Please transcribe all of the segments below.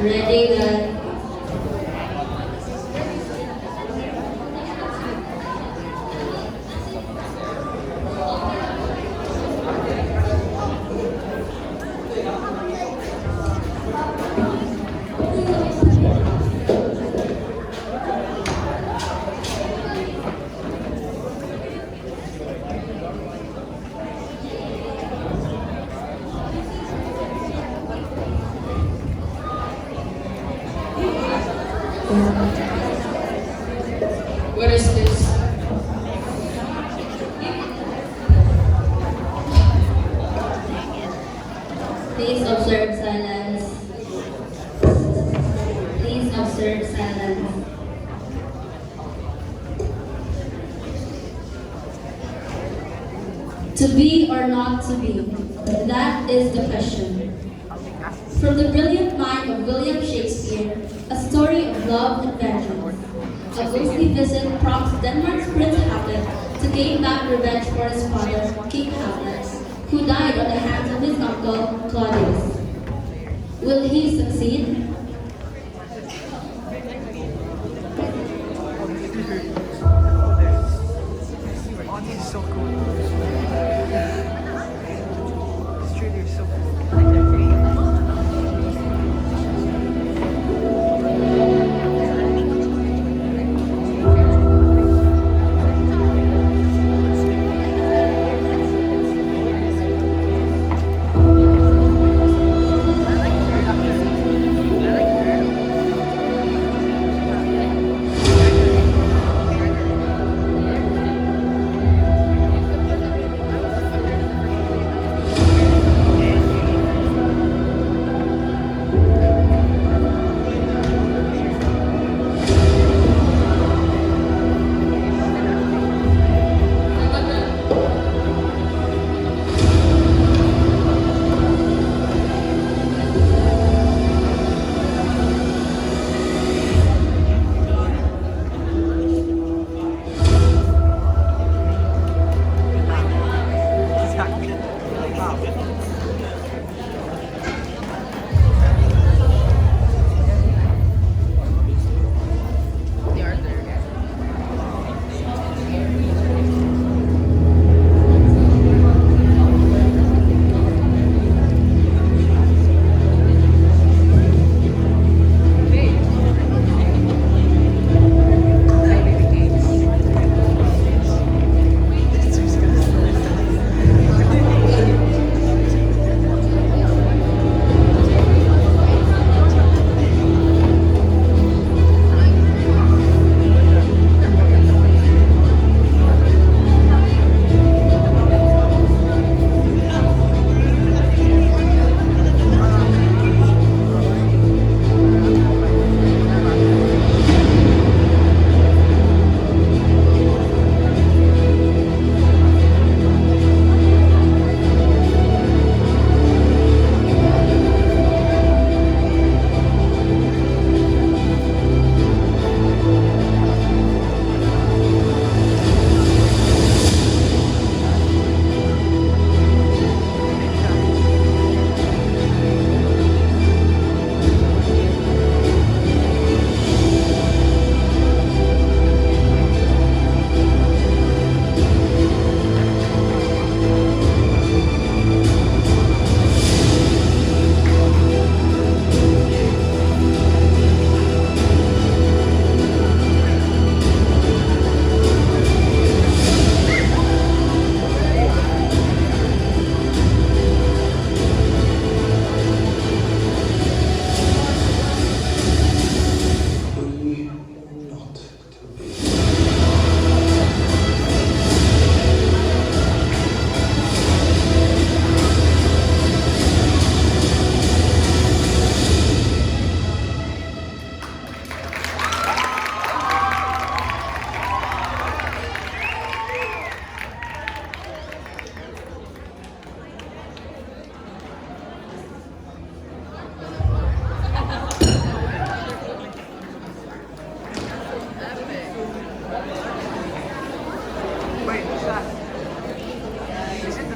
Ready, then. What is this? Please observe silence. Please observe silence. To be or not to be, that is the question. From the brilliant mind of William Shakespeare, a story of love and vengeance. A ghostly visit prompts Denmark's Prince Hamlet to gain back revenge for his father, King Hamlet, who died on the hands of his uncle, Claudius. Will he succeed? It's so cool. This trailer is so cool.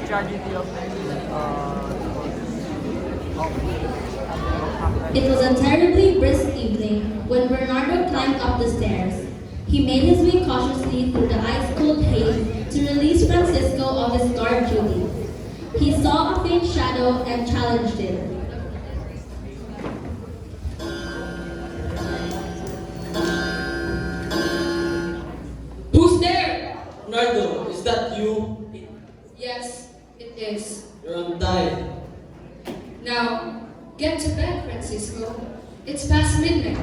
tragedy of It was a terribly brisk evening when Bernardo climbed up the stairs. He made his way cautiously through the ice-cold haze to release Francisco of his guard duty. He saw a faint shadow and challenged it. Who's there? Bernardo, is that you? Yes, it is. You're untied. Now, get to bed, Francisco. It's past midnight.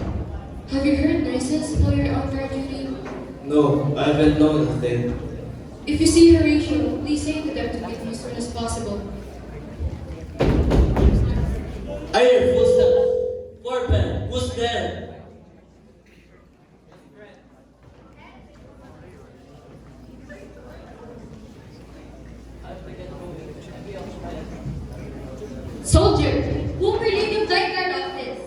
Have you heard noises while you're on guard duty? No, I haven't known a thing. If you see Horatio, please say to them to meet me as soon as possible. I hear footsteps. Gorme, who's there? Soldier, who relieved you of thy guard office?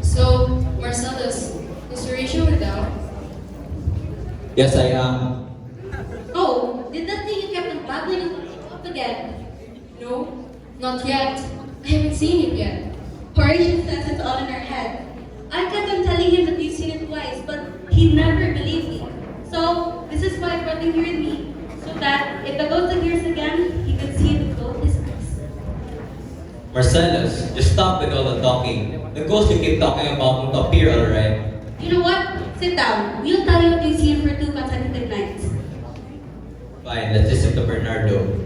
So, Marcellus, is Horatio without? Yes, I am. Oh, did that thing you kept on babbling up again? No, not yet. I haven't seen it yet. Horatio says it's all in her head. I kept on telling him that you've seen it twice, but he never believed me. So, this is why I brought him here with me, so that if the ghost appears again, he could see it with both his eyes. Marcellus, just stop with all the talking. The ghost you keep talking about won't appear, alright? You know what? Sit down. We'll tell you what you've seen for 2 consecutive nights. Fine, let's listen to Bernardo.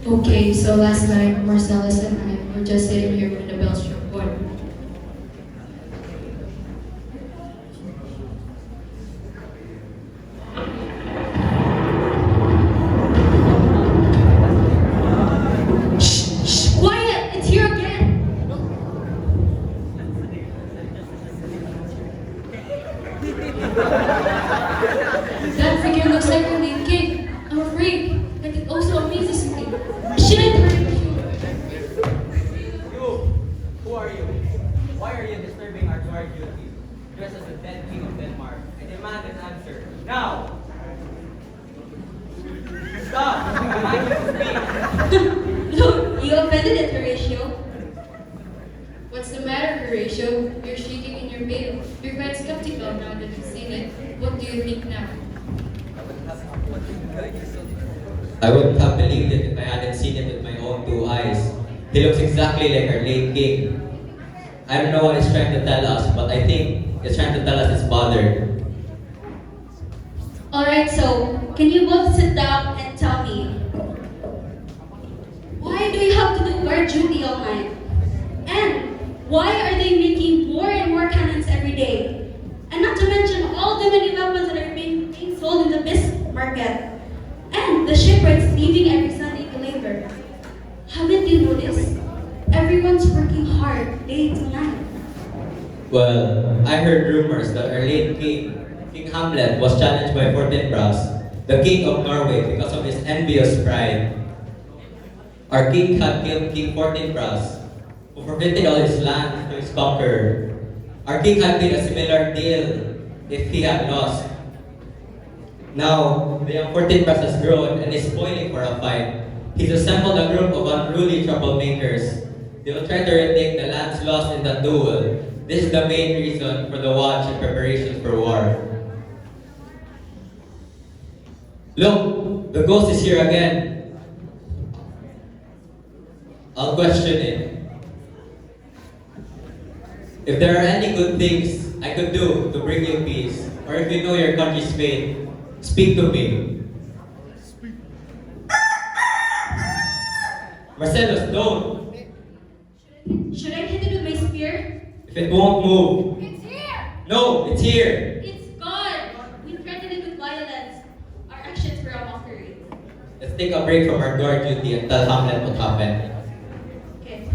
Okay, so last night, Marcellus and I were just sitting here when the bell struck 1. Quiet! It's here again! That figure looks like a main king. I'm afraid, but it also amazes me. Shouldn't hurt You! Who are you? Why are you disturbing our guard duty? Dressed as the dead king of Denmark. I demand an answer. Now! Stop! I demand you to speak! Look, you offended it, Horatio. What's the matter, Horatio? You're shaking in your bed. You're quite skeptical now that you've seen it. What do you think now? I wouldn't have believed it if I hadn't seen him with my own 2 eyes. He looks exactly like our late king. I don't know what he's trying to tell us, but I think he's trying to tell us he's bothered. Alright, so, can you both sit down and tell me, why do we have to do guard duty all night? And why are they making more and more cannons every day? And not to mention all the many weapons that are being sold in the Bisque market. And the shipwrights leaving every Sunday to labor. Haven't you noticed? Everyone's working hard day to night. Well, I heard rumors that our late king, King Hamlet, was challenged by Fortinbras, the king of Norway, because of his envious pride. Our king had killed King Fortinbras, who forfeited all his land to his conqueror. Our king had made a similar deal if he had lost. Now, the young Fortinbras has grown and is spoiling for a fight. He's assembled a group of unruly troublemakers. They will try to retake the lands lost in the duel. This is the main reason for the watch and preparations for war. Look, the ghost is here again. I'll question it. If there are any good things I could do to bring you peace, or if you know your country's fate, speak to me. Marcellus, don't! Should I hit it with my spear? If it won't move. It's here! No, it's here! It's gone! We threatened it with violence. Our actions were a mockery. Let's take a break from our guard duty and tell Hamlet what happened. Okay.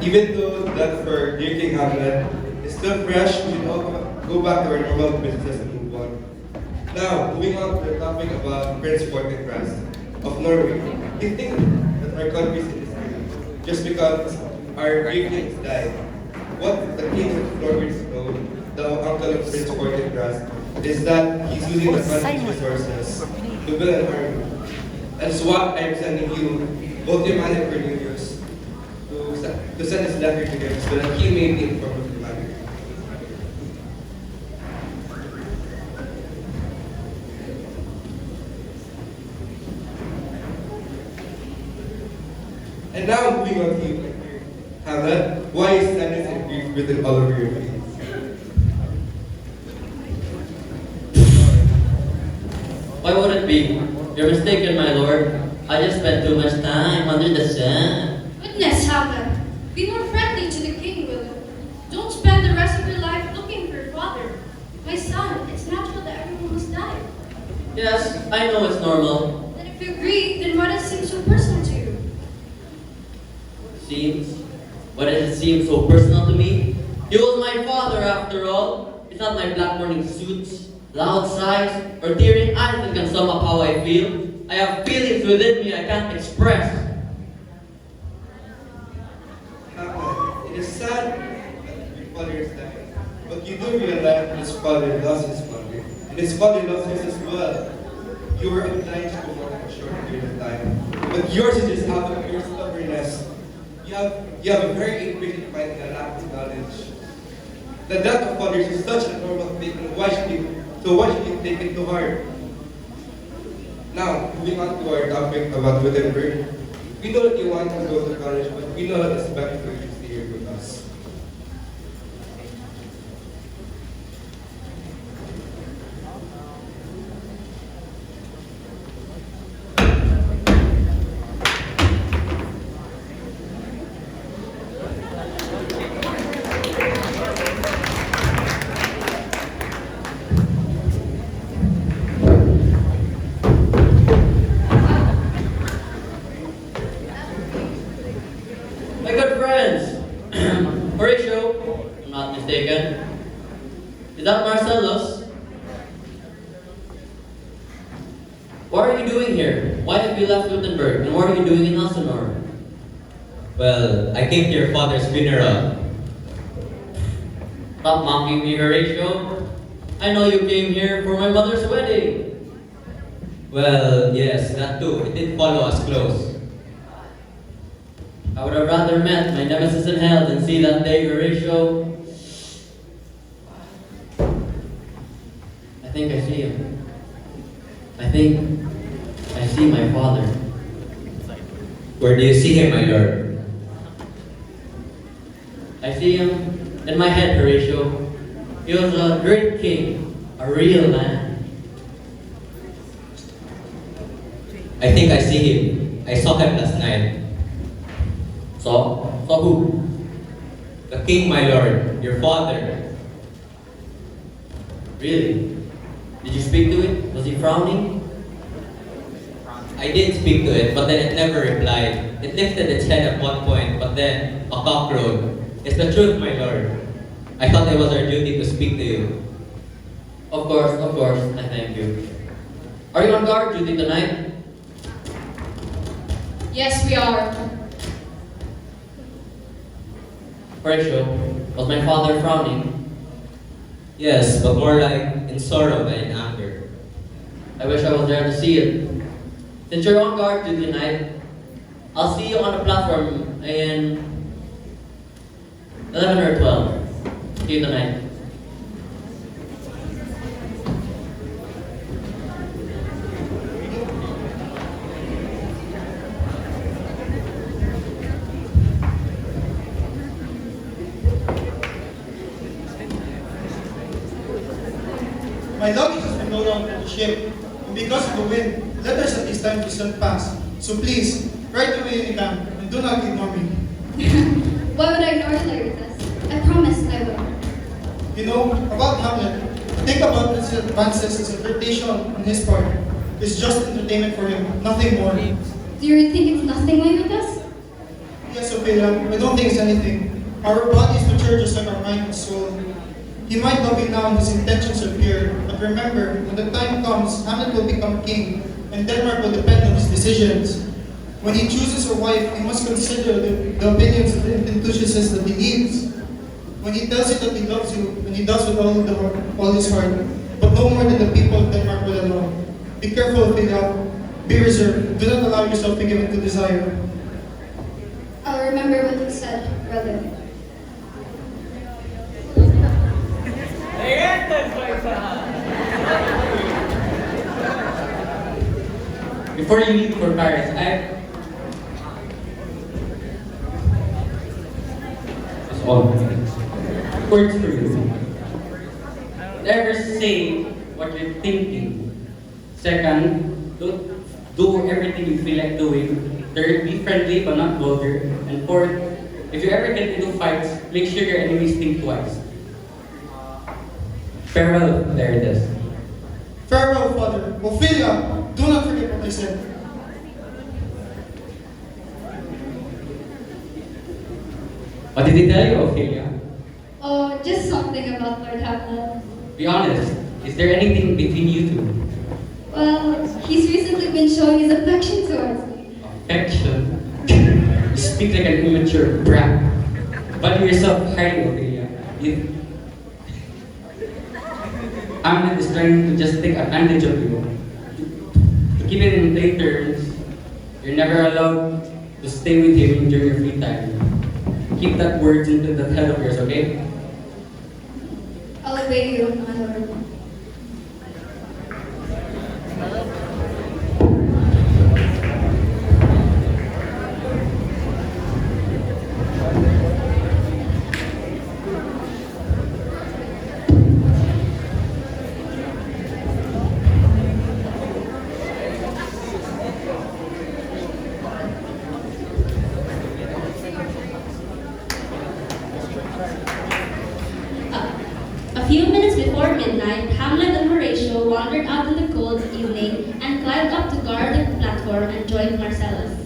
Even though that for dear King Hamlet is still fresh, we should all go back to our normal businesses and move on. Now, moving on to the topic about Prince Fortinbras of Norway. Do you think that our country is in this state just because our dear kings died? What the king of Norway know, the uncle of Prince Fortinbras, is that he's using the country's resources to build an army. That's why I'm sending you, both your man and Cornelius, to send his letter to him so that he may be informed of the matter. And now moving on to you, Hamlet, why is sadness and grief written all over your face? Why would it be? You're mistaken, my lord. I just spent too much time under the sun. Goodness, Hamlet. Be more friendly to the king, William. Don't spend the rest of your life looking for your father. My son, it's natural that everyone must die. Yes, I know it's normal. Then if you agree, then why does it seem so personal to you? Seems? Why does it seem so personal to me? He was my father, after all. It's not my black morning suits, loud sighs, or tearing eyes that can sum up how I feel. I have feelings within me I can't express. Hamlet, it is sad that your father is dying, but you do realize that his father lost his mother, and his father lost his as well. You were obliged to mourn for a short period of time, but yours is just out of your stubbornness. You have a very impatient mind and a lack of knowledge. The death of fathers is such a normal thing, and why should you take it to heart? Now, moving on to our topic about Wittenberg. We know that you want to go to college, but we know that it's better for you to stay here with us. My good friends, Horatio, I'm not mistaken. Is that Marcellus? What are you doing here? Why have you left Wittenberg? And what are you doing in Elsinore? Well, I came to your father's funeral. Stop mocking me, Horatio. I know you came here for my mother's wedding. Well, yes, that too. It didn't follow us close. I would have rather met my nemesis in hell than see that day, Horatio. I think I see him. I think I see my father. Where do you see him, my lord? I see him in my head, Horatio. He was a great king, a real man. I think I see him. I saw him last night. Saw who? The king, my lord, your father. Really? Did you speak to it? Was he frowning? I did speak to it, but then it never replied. It lifted its head at one point, but then a cock crowed. It's the truth, my lord. I thought it was our duty to speak to you. Of course, I thank you. Are you on guard duty tonight? Yes, we are. Horatio, was my father frowning? Yes, but more like in sorrow than in anger. I wish I was there to see it. Since you're on guard duty tonight, I'll see you on the platform in 11 or 12. See you tonight. My luggage has been loaded onto the ship, and because of the wind, letters at this time will still pass. So please, write to me in the camp, and do not ignore me. Why would I ignore you, LAERTES? I promised I would. You know, about Hamlet, think about his advances as a flirtation on his part. It's just entertainment for him, nothing more. Do you really think it's nothing, LAERTES? Yes, Ophelia, I don't think it's anything. Our body is the church just like our mind and soul. He might love you now and his intentions are pure, but remember, when the time comes, Hamlet will become king, and Denmark will depend on his decisions. When he chooses a wife, he must consider the opinions of the enthusiasts that he needs. When he tells you that he loves you, and he does with all his heart, but no more than the people of Denmark will allow. Be careful, Ophelia. Be reserved. Do not allow yourself to give in to desire. I'll remember what you said, brother. Before you leave for Paris, That's all. Words for you. Never say what you're thinking. Second, don't do everything you feel like doing. Third, be friendly but not vulgar. And fourth, if you ever get into fights, make sure your enemies think twice. Farewell, LAERTES. Farewell, Father. Ophelia, do not forget what I said. What did he tell you, Ophelia? Oh, just something about Lord Hamlet. Be honest, is there anything between you two? Well, he's recently been showing his affection towards me. Affection? You speak like an immature brat. Value yourself highly, Ophelia. Hamlet is trying to just take advantage of you. To keep it in plain terms, you're never allowed to stay with him during your free time. Keep that word into that head of yours, okay? I'll obey you, my lord. A few minutes before midnight, Hamlet and Horatio wandered out in the cold evening and climbed up to guarded platform and joined Marcellus.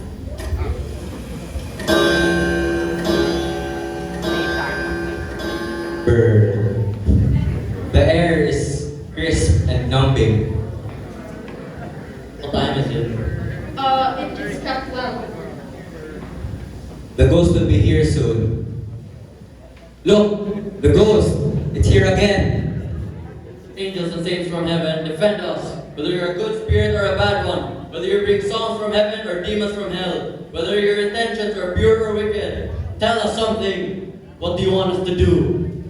Bird. The air is crisp and numbing. What time is it? It just struck 12. The ghost will be here soon. Look, the ghost. It's here again. Angels and saints from heaven, defend us. Whether you're a good spirit or a bad one. Whether you bring songs from heaven or demons from hell. Whether your intentions are pure or wicked. Tell us something. What do you want us to do?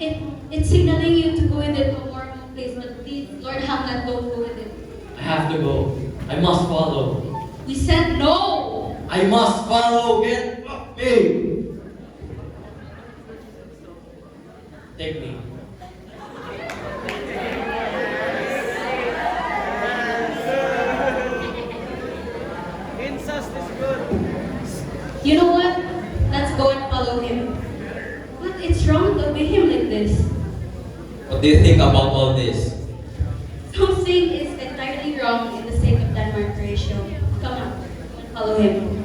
It's signaling you to go with it to a warm place, but please, Lord Hamlet, don't go with it. I have to go. I must follow. We said no! I must follow. Get off me. Take me. Incest is good. You know what? Let's go and follow him. But it's wrong to obey him like this. What do you think about all this? Something is entirely wrong in the sake of Denmark ratio. Come on, follow him.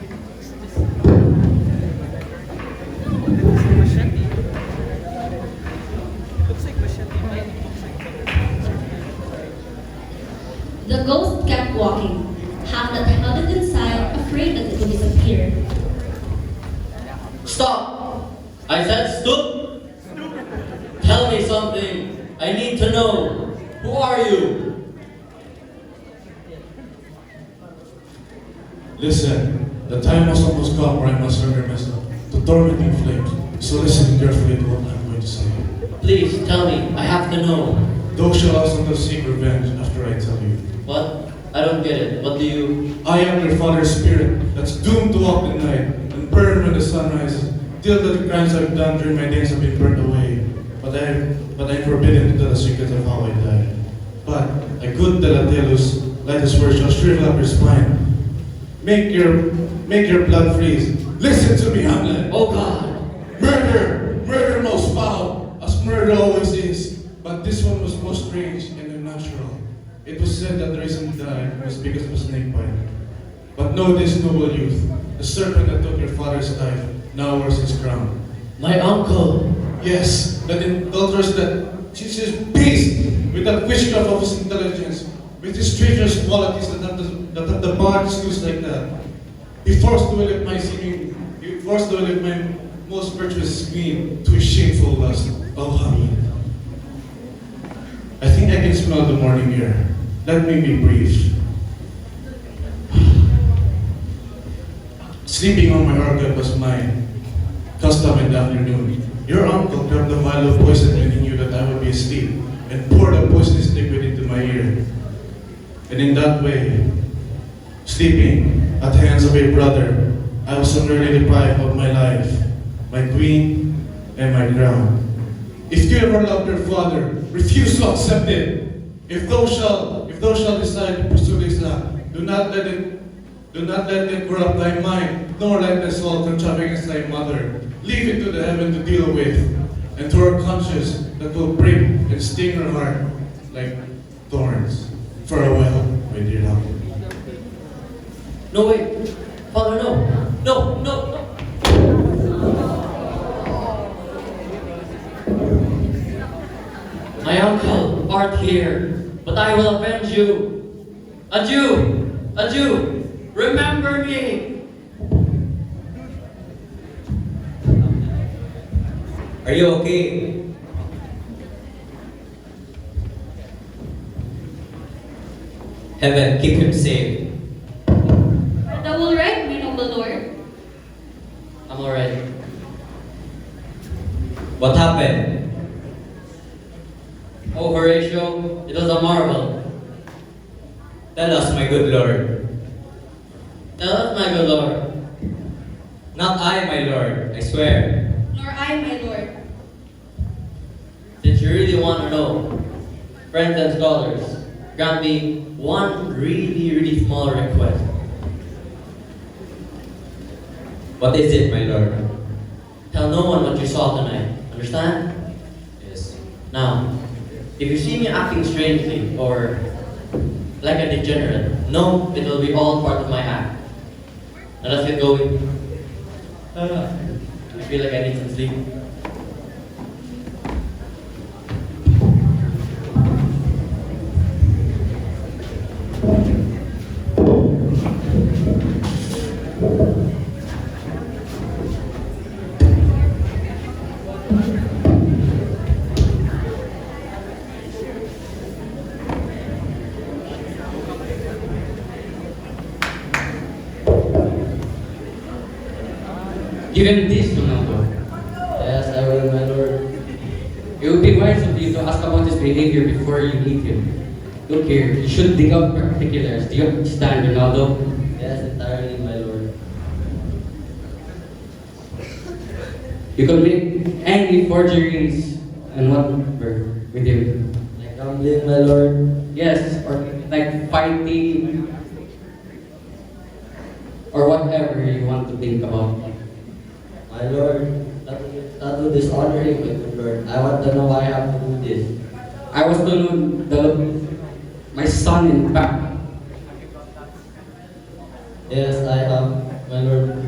The ghost kept walking. Hamlet held it inside, afraid that it would disappear. Stop! I said stop! Tell me something. I need to know. Who are you? Listen, the time has almost come where I must surrender myself to tormenting flames. So listen carefully to what I'm going to say. Please tell me. I have to know. Thou shalt also seek revenge after I tell you. What? I don't get it. What do you... I am your father's spirit that's doomed to walk the night and burn when the sun rises, till the crimes I've done during my days have been burned away. But I'm forbidden to tell the secret of how I died. But a good Delatellus, like this word, shall shrivel up your spine. Make your blood freeze. Listen to me, Hamlet. Oh God! Murder! Murder most foul, as murder always is. But this one was most strange and unnatural. It was said that the reason he died was because of a snake bite. But know this, noble youth. the serpent that took your father's life, now wears his crown. My uncle! Yes, that adulterous, that Jesus beast, with that witchcraft of his intelligence, with his treacherous qualities that have the bodies loose like that. He forced the will of my most virtuous queen to his shameful lust. Oh, Hamlet. I think I can smell the morning air. Let me be brief. Sleeping on my organ was my custom in the afternoon. Your uncle grabbed the vial of poison when he knew that I would be asleep and poured a poisonous liquid into my ear. And in that way, sleeping at the hands of a brother, I was so nearly deprived of my life, my queen, and my crown. If you ever loved your father, refuse to accept it. If thou shalt decide to pursue this act, do not let it corrupt thy mind, nor let thy soul contrive against thy mother. Leave it to the heaven to deal with, and to her conscience that will break and sting her heart like thorns. Farewell, my dear uncle. No, wait. Father, no. No, no, no. My uncle art here, but I will avenge you. Adieu! Adieu! Remember me! Are you okay? Heaven, keep him safe. Are thou all right, my noble lord? I'm alright. What happened? Oh, Horatio, it was a marvel. Tell us, my good lord. Tell us, my good lord. Not I, my lord, I swear. Nor I, my lord. Since you really want to know, friends and scholars, grant me one really small request. What is it, my lord? Tell no one what you saw tonight. Understand? Yes. Now, if you see me acting strangely or like a degenerate, know it will be all part of my act. Now let's get going. I feel like I need some sleep. Give him this, Ronaldo. Yes, I will, my lord. It would be wise of you to ask about his behavior before you meet him. Look here, you should dig up particulars. Do you understand, Ronaldo? Yes, entirely, my lord. You can make any forgeries and whatever with him. Like gambling, my lord. Yes, or like fighting, or whatever you want to think about. My lord, that will dishonor him, my good lord. I want to know why I have to do this. I was to know my son in fact. Yes, I have, my lord.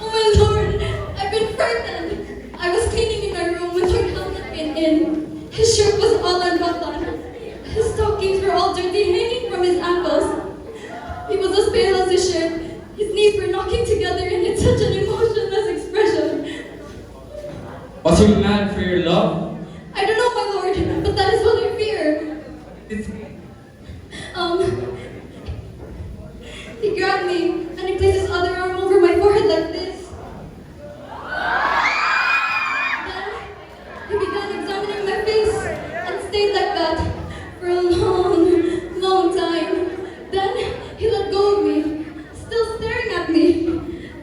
Oh my lord, I've been frightened. I was cleaning in my room when Lord Hamlet came in. His shirt was all unbuttoned. His stockings were all dirty, hanging from his ankles. He was as pale as his shirt. His knees were knocking together and he had such an emotionless expression. Was he mad for your love? I don't know, my lord, but that is what I fear. He grabbed me and he placed his other arm over my forehead like this. Then he began examining my face and stayed like that for a long time. Then he let go of me, still staring at me.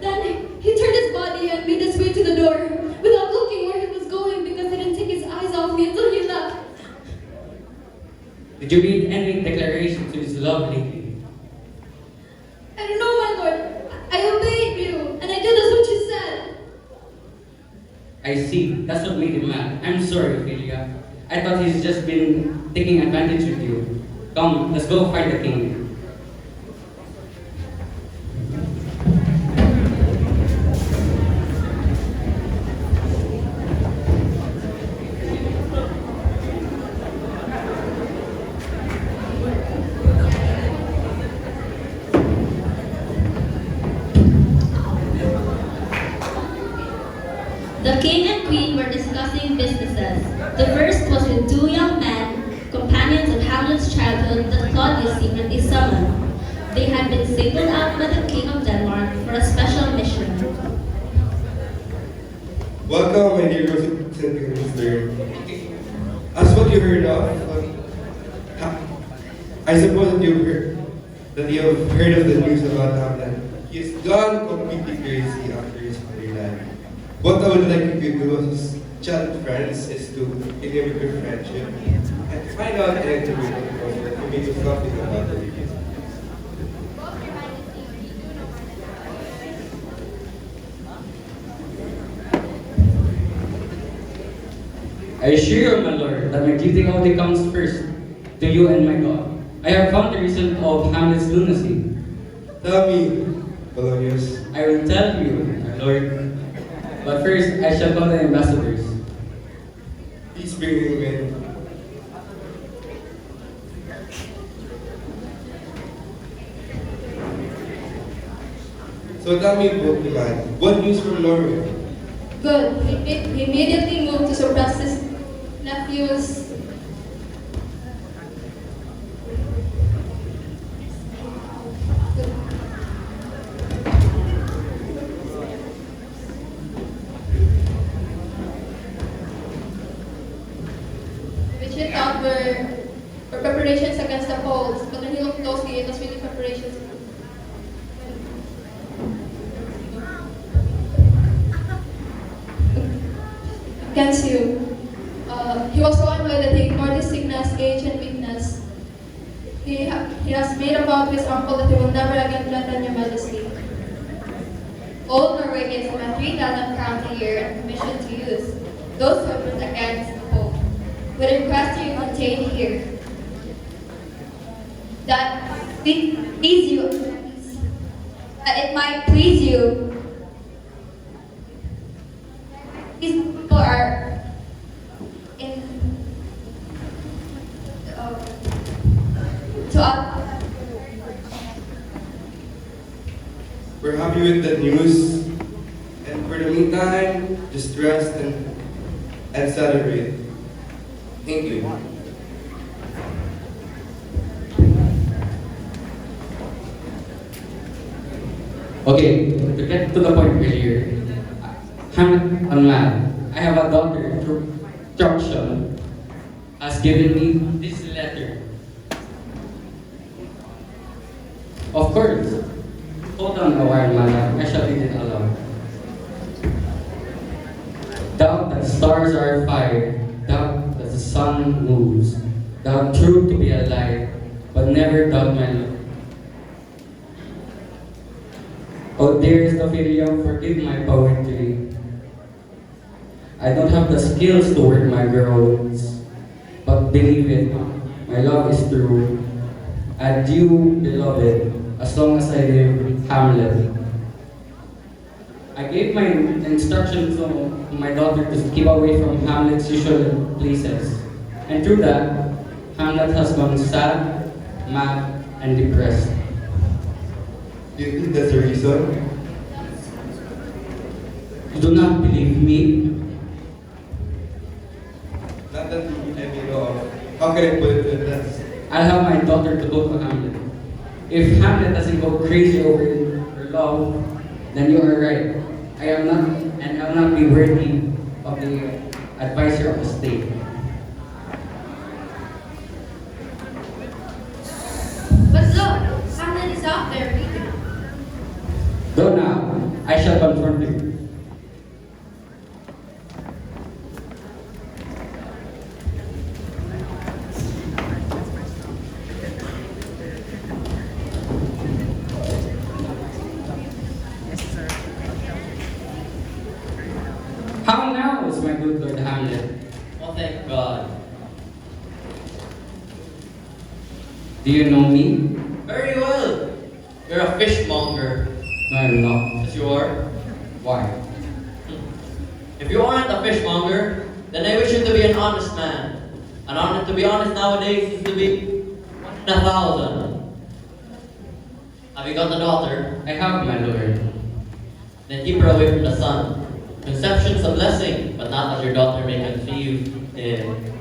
Then he turned his body and made his way to the door without looking where he was going because he didn't take his eyes off me until he left. Did you read any declaration to his love lately? I don't know, my lord. I obeyed you, and I did as what you said. I see. That's what made him mad. I'm sorry, Ophelia. I thought he's just been taking advantage of you. Come, let's go find the king. The king and queen were discussing businesses. The first was with two young men, companions of Hamlet's childhood that Claudius secretly summoned. They had been singled out by the king of Denmark for a special mission. Welcome, my dear Mr. As what you heard of, I suppose that you have heard of the news about Hamlet. He has gone completely crazy after his father died. What I would like you to do as childhood friends is to inhibit your friendship and find out anything you that you may do something about it. I assure you, my lord, that my duty only comes first to you and my God. I have found the reason of Hamlet's lunacy. Tell me, Polonius. I will tell you, my lord. But first, I shall call the ambassadors. Please bring him in. So tell me, Pokemon, what news from Norway? Good. He immediately moved to suppress his nephew's which he thought were preparations against the Poles, but when he looked closely, it was really preparations against you. He was so annoyed that he ignored his sickness, age, and weakness. He has made a vow to his uncle that he will never again threaten your majesty. Old Norway gives him a 3,000 crowns a year and permission to use those weapons against the Pope. With a request to you contained here, that please you, that it might please you. These people are in to us. We're happy with the news, and for the meantime, just rest and celebrate. Thank you. Okay, to get to the point earlier, Hamlet and Mal, I have a daughter, Instruction, has given me this letter. Of course. Hold on a while, Mala. I shall read it aloud. Doubt that stars are fire, doubt that the sun moves, doubt truth to be a lie, but never doubt my love. Oh dearest Ophelia, forgive my poetry. I don't have the skills to work my girls, but believe it, my love is true. Adieu, beloved, as long as I live, Hamlet. I gave my instructions to my daughter to keep away from Hamlet's usual places. And through that, Hamlet has gone sad, mad, and depressed. Do you think that's the reason? You do not believe me? Not that I know of. How can I put it to the test? I'll have my daughter to go to Hamlet. If Hamlet doesn't go crazy over her love, then you are right. I am not, and I will not be worthy of the advisor of the state. But look, Hamlet is out there reading. Go now, I shall confront you. How now? my good Lord Hamlet? Oh, thank God. Do you know me? Very well. You're a fishmonger. No, I'm not. Yes, you are. Why? If you aren't a fishmonger, then I wish you to be an honest man. And to be honest nowadays is to be 1 in 1,000. Have you got a daughter? I have, my lord. Then keep her away from the sun. Conception's a blessing, but not as your daughter may conceive in.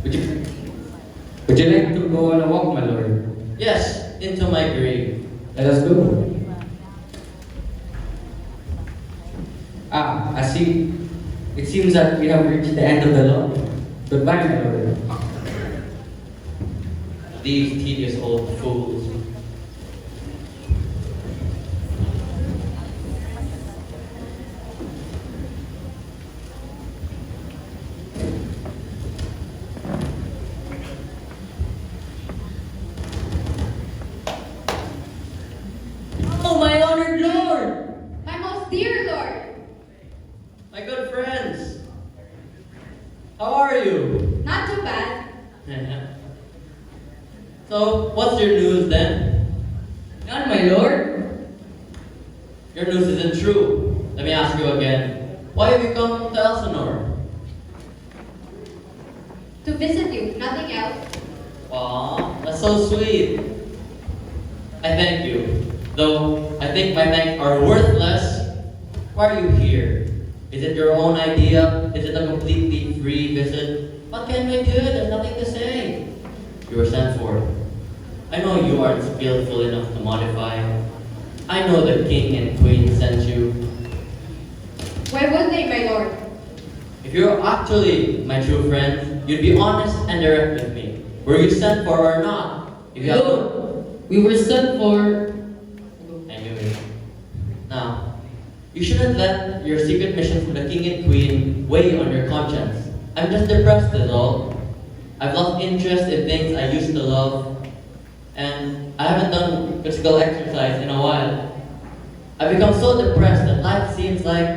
Would you like to go on a walk, my lord? Yes, into my grave. Let us go. I see. It seems that we have reached the end of the law. Goodbye, my lord. These tedious old fools. Oh, my honored lord! My most dear lord! My good friends. How are you? Not too bad. So, what's your news then? None, my lord. Your news isn't true. Let me ask you again. Why have you come to Elsinore? To visit you, nothing else. Aw, that's so sweet. I thank you. Though I think my thanks are worthless. Why are you here? Is it your own idea? Is it a completely free visit? What can we do? There's nothing to say. You were sent for. I know you aren't skillful enough to modify. I know the king and queen sent you. Why would they, my lord? If you're actually my true friend, you'd be honest and direct with me. Were you sent for or not? If you have We were sent for... I knew it. Now, you shouldn't let your secret mission from the king and queen weigh on your conscience. I'm just depressed is all. I've lost interest in things I used to love, and I haven't done physical exercise in a while. I've become so depressed that life seems like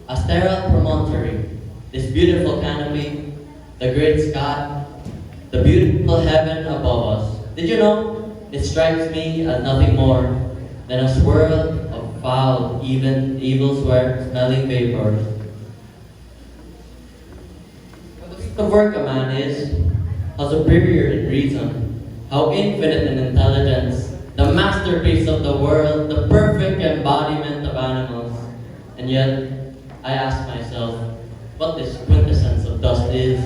a sterile promontory. This beautiful canopy, the great sky, the beautiful heaven above us. Did you know? It strikes me as nothing more than a swirl of foul, evil smelling vapors. The work a man is, how superior in reason, how infinite in intelligence, the masterpiece of the world, the perfect embodiment of animals. And yet, I ask myself, what this quintessence of dust is.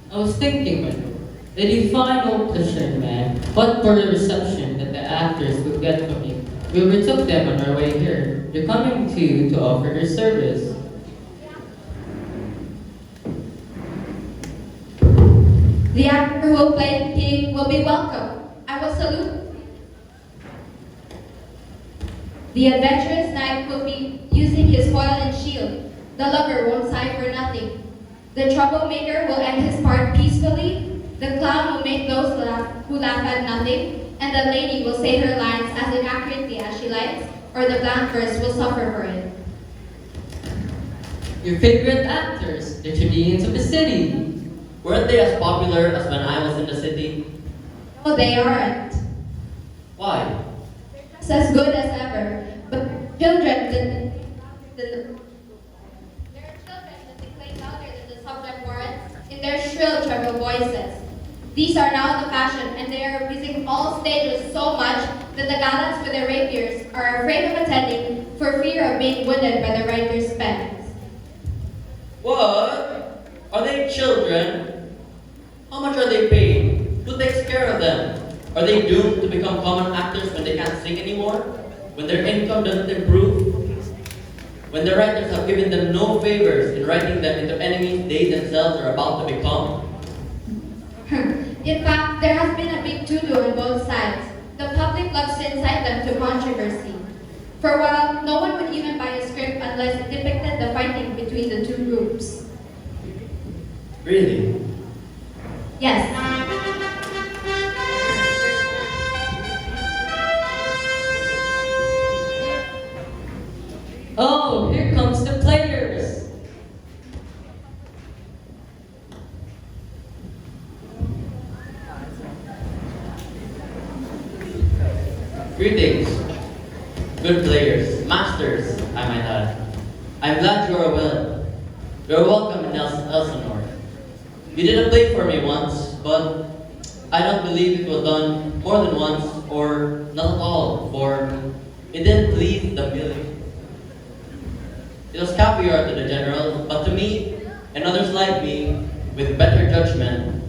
I was thinking, my lord. The fine old Christian man, but for the reception that the actors would get from me, we retook them on our way here. You're coming to offer your service. The actor who will play the king will be welcome. I will salute. The adventurous knight will be using his foil and shield. The lover won't sigh for nothing. The troublemaker will end his part peacefully. The clown will make those who laugh at nothing, and the lady will say her lines as inaccurately as she likes, or the blank verse will suffer for it. Your favorite actors, the tribunians of the city. Weren't they as popular as when I was in the city? No, they aren't. Why? It's as good as ever, but children there are children that declaim louder than the subject warrants in their shrill treble voices. These are now the fashion, and they are visiting all stages so much that the gallants with their rapiers are afraid of attending for fear of being wounded by the writer's pens. What? Are they children? How much are they paid? Who takes care of them? Are they doomed to become common actors when they can't sing anymore? When their income doesn't improve? When the writers have given them no favors in writing them into enemies they themselves are about to become? In fact, there has been a big to-do on both sides. The public loves to incite them to controversy. For a while, no one would even buy a script unless it depicted the fighting between the two groups. Really? Yes. Oh, here comes the players. I'm glad you are well. You're welcome in Elsinore. You didn't play for me once, but I don't believe it was done more than once or not at all, for it didn't please the million. It was caviar to the general, but to me and others like me, with better judgment,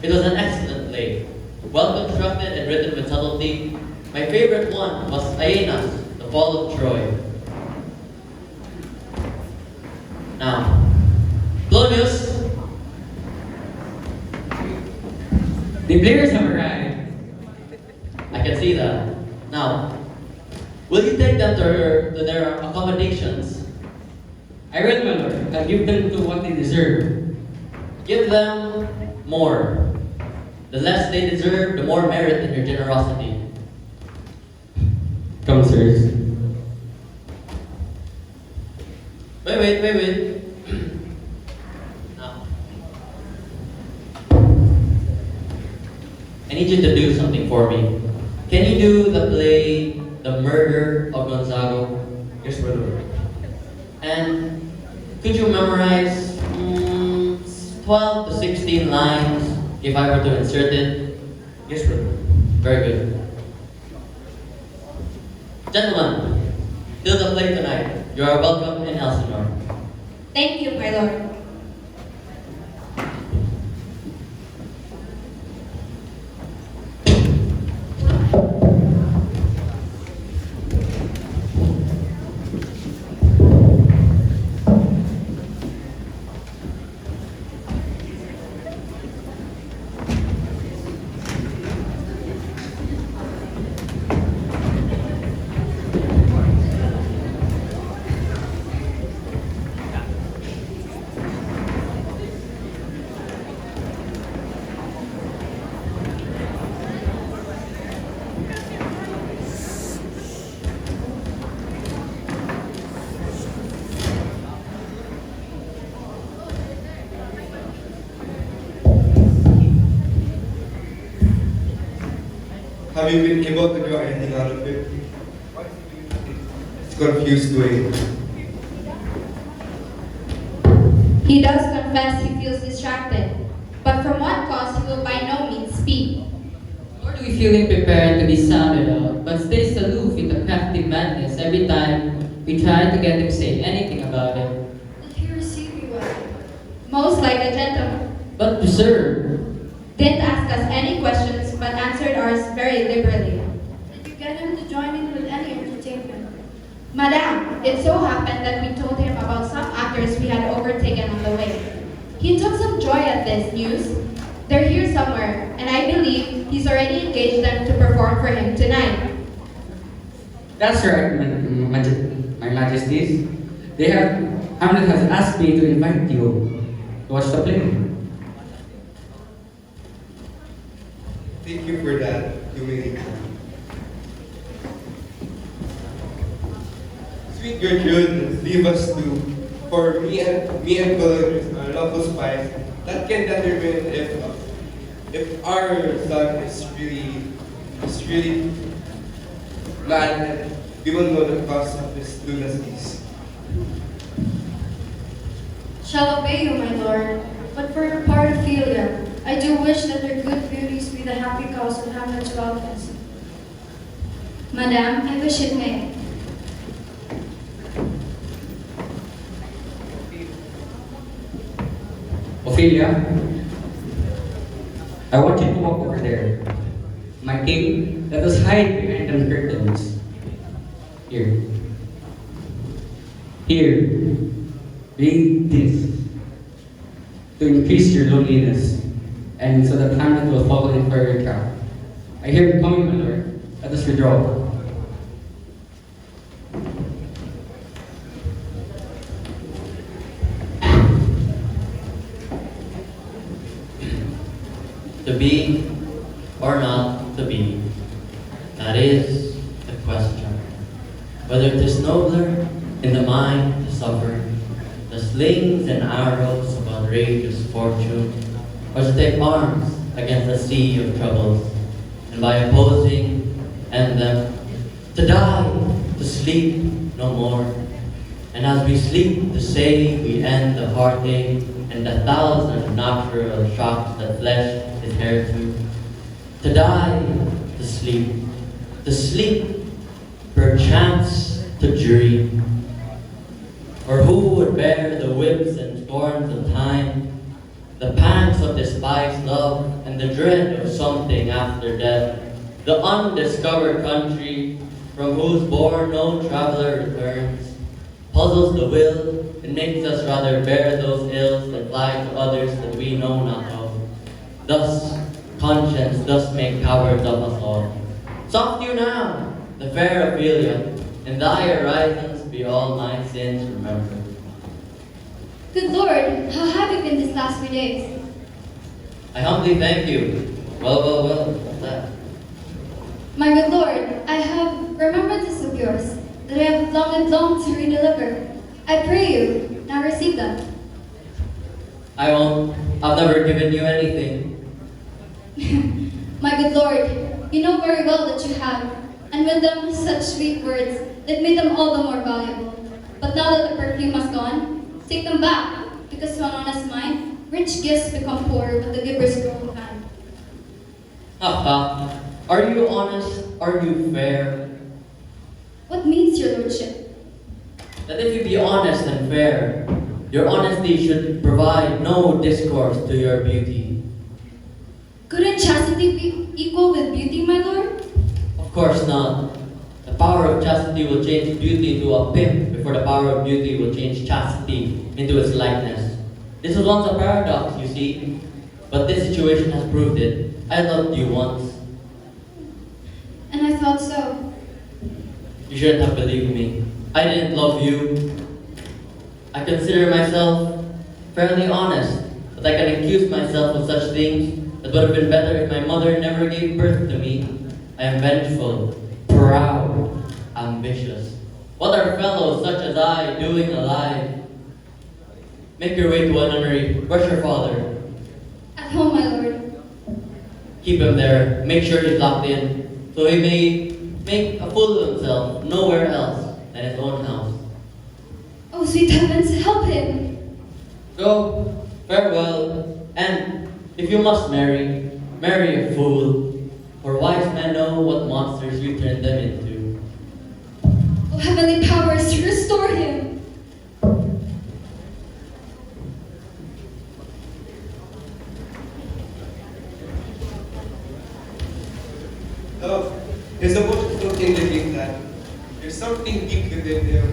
it was an excellent play. Well constructed and written with subtlety. My favorite one was Aeneas, the Fall of Troy. Now, Polonius. The players have arrived. I can see that. Now, will you take them to their accommodations? I will, my lord. I'll give them to what they deserve. Give them more. The less they deserve, the more merit in your generosity. Come, sirs. Wait. Now, I need you to do something for me. Can you do the play, The Murder of Gonzago? Yes, my lord. And could you memorize 12 to 16 lines if I were to insert it? Yes, my lord. Very good. Gentlemen, till the play tonight. You are welcome in Elsinore. Thank you, my lord. Have you been able to draw anything out of it? It's confused way. He does confess he feels distracted, but from what cause he will by no means speak. Nor do we feel him prepared to be sounded out, but stays aloof with a crafty madness every time we try to get him to say anything about it. Did he receive you well? Most like a gentleman. But sir, Didn't ask us any questions, but answered ours very liberally. Did you get him to join in with any entertainment? Madame, it so happened that we told him about some actors we had overtaken on the way. He took some joy at this news. They're here somewhere, and I believe he's already engaged them to perform for him tonight. that's right, my majesties. Hamlet has asked me to invite you to watch the play. Thank you for that humility. Sweet Gertrude, leave us to, for me and Polonius, our lawful spies, that can determine if our son is really mad, and we will know the cause of his lunacies. Shall obey you, my lord. But for the part of Ophelia, I do wish that their good beauties be the happy cause of Hamlet's welfare. Madame, I wish it may. Ophelia, I want you to walk over there. My king, let us hide behind them curtains. Here. Here. Read this. To increase your loneliness, and so that Hamlet will fall in for your trap. I hear him coming, my lord. Let us withdraw. To be or not to be, that is the question. Whether it is nobler in the mind to suffer the slings and arrows of outrageous fortune, or to take arms against a sea of troubles, and by opposing and them, to die, to sleep no more. And as we sleep to say we end the heartache and the thousand natural shocks that flesh is heir to die, to sleep, perchance to dream. Or who would bear the whips and scorns of time, the pangs of despised love, and the dread of something after death, the undiscovered country from whose bourne no traveler returns, puzzles the will and makes us rather bear those ills that fly to others that we know not of. Thus, conscience does make cowards of us all. Soft you now, the fair OPHELIA, and thy horizons be all my sins remembered. Good Lord, how have you been these last few days? I humbly thank you. Well, what's that? My good Lord, I have remembered this of yours, that I have longed to redeliver. I pray you, now receive them. I won't. I've never given you anything. My good Lord, you know very well that you have, and with them such sweet words that made them all the more valuable. But now that the perfume has gone, take them back, because to an honest mind, rich gifts become poor when the giver's grow hand. Ha! Are you honest? Are you fair? What means your lordship? That if you be honest and fair, your honesty should provide no discourse to your beauty. Couldn't chastity be equal with beauty, my lord? Of course not. The power of chastity will change beauty into a pimp before the power of beauty will change chastity into its likeness. This was once a paradox, you see, but this situation has proved it. I loved you once. And I thought so. You shouldn't have believed me. I didn't love you. I consider myself fairly honest, but I can accuse myself of such things that would have been better if my mother never gave birth to me. I am vengeful, proud, ambitious. What are fellows such as I doing alive? Make your way to a nunnery. Where's your father? At home, my lord. Keep him there. Make sure he's locked in, so he may make a fool of himself nowhere else than his own house. Oh, sweet heavens, help him! Go, farewell, and if you must marry, marry a fool, for wise men know what monsters you turn them into. Oh, heavenly powers, restore him! Love is supposed to indicate that there's something deep within him,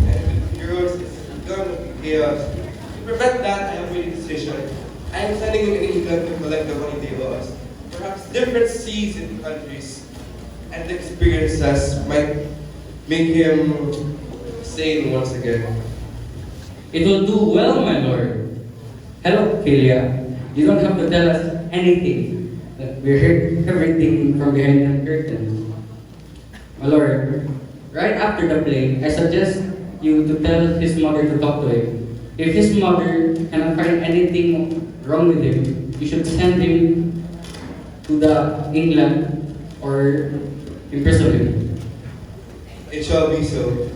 and with yours is gonna be chaos. To prevent that, I have made a decision. I am sending him in England to collect the money they owe us. Perhaps different seas in countries and experiences might make him sane once again. It will do well, my lord. Hello, OPHELIA. You don't have to tell us anything. We heard everything from behind the curtain. My lord, right after the play, I suggest you to tell his mother to talk to him. If his mother cannot find anything wrong with him, you should send him to the England or imprison him. It shall be so.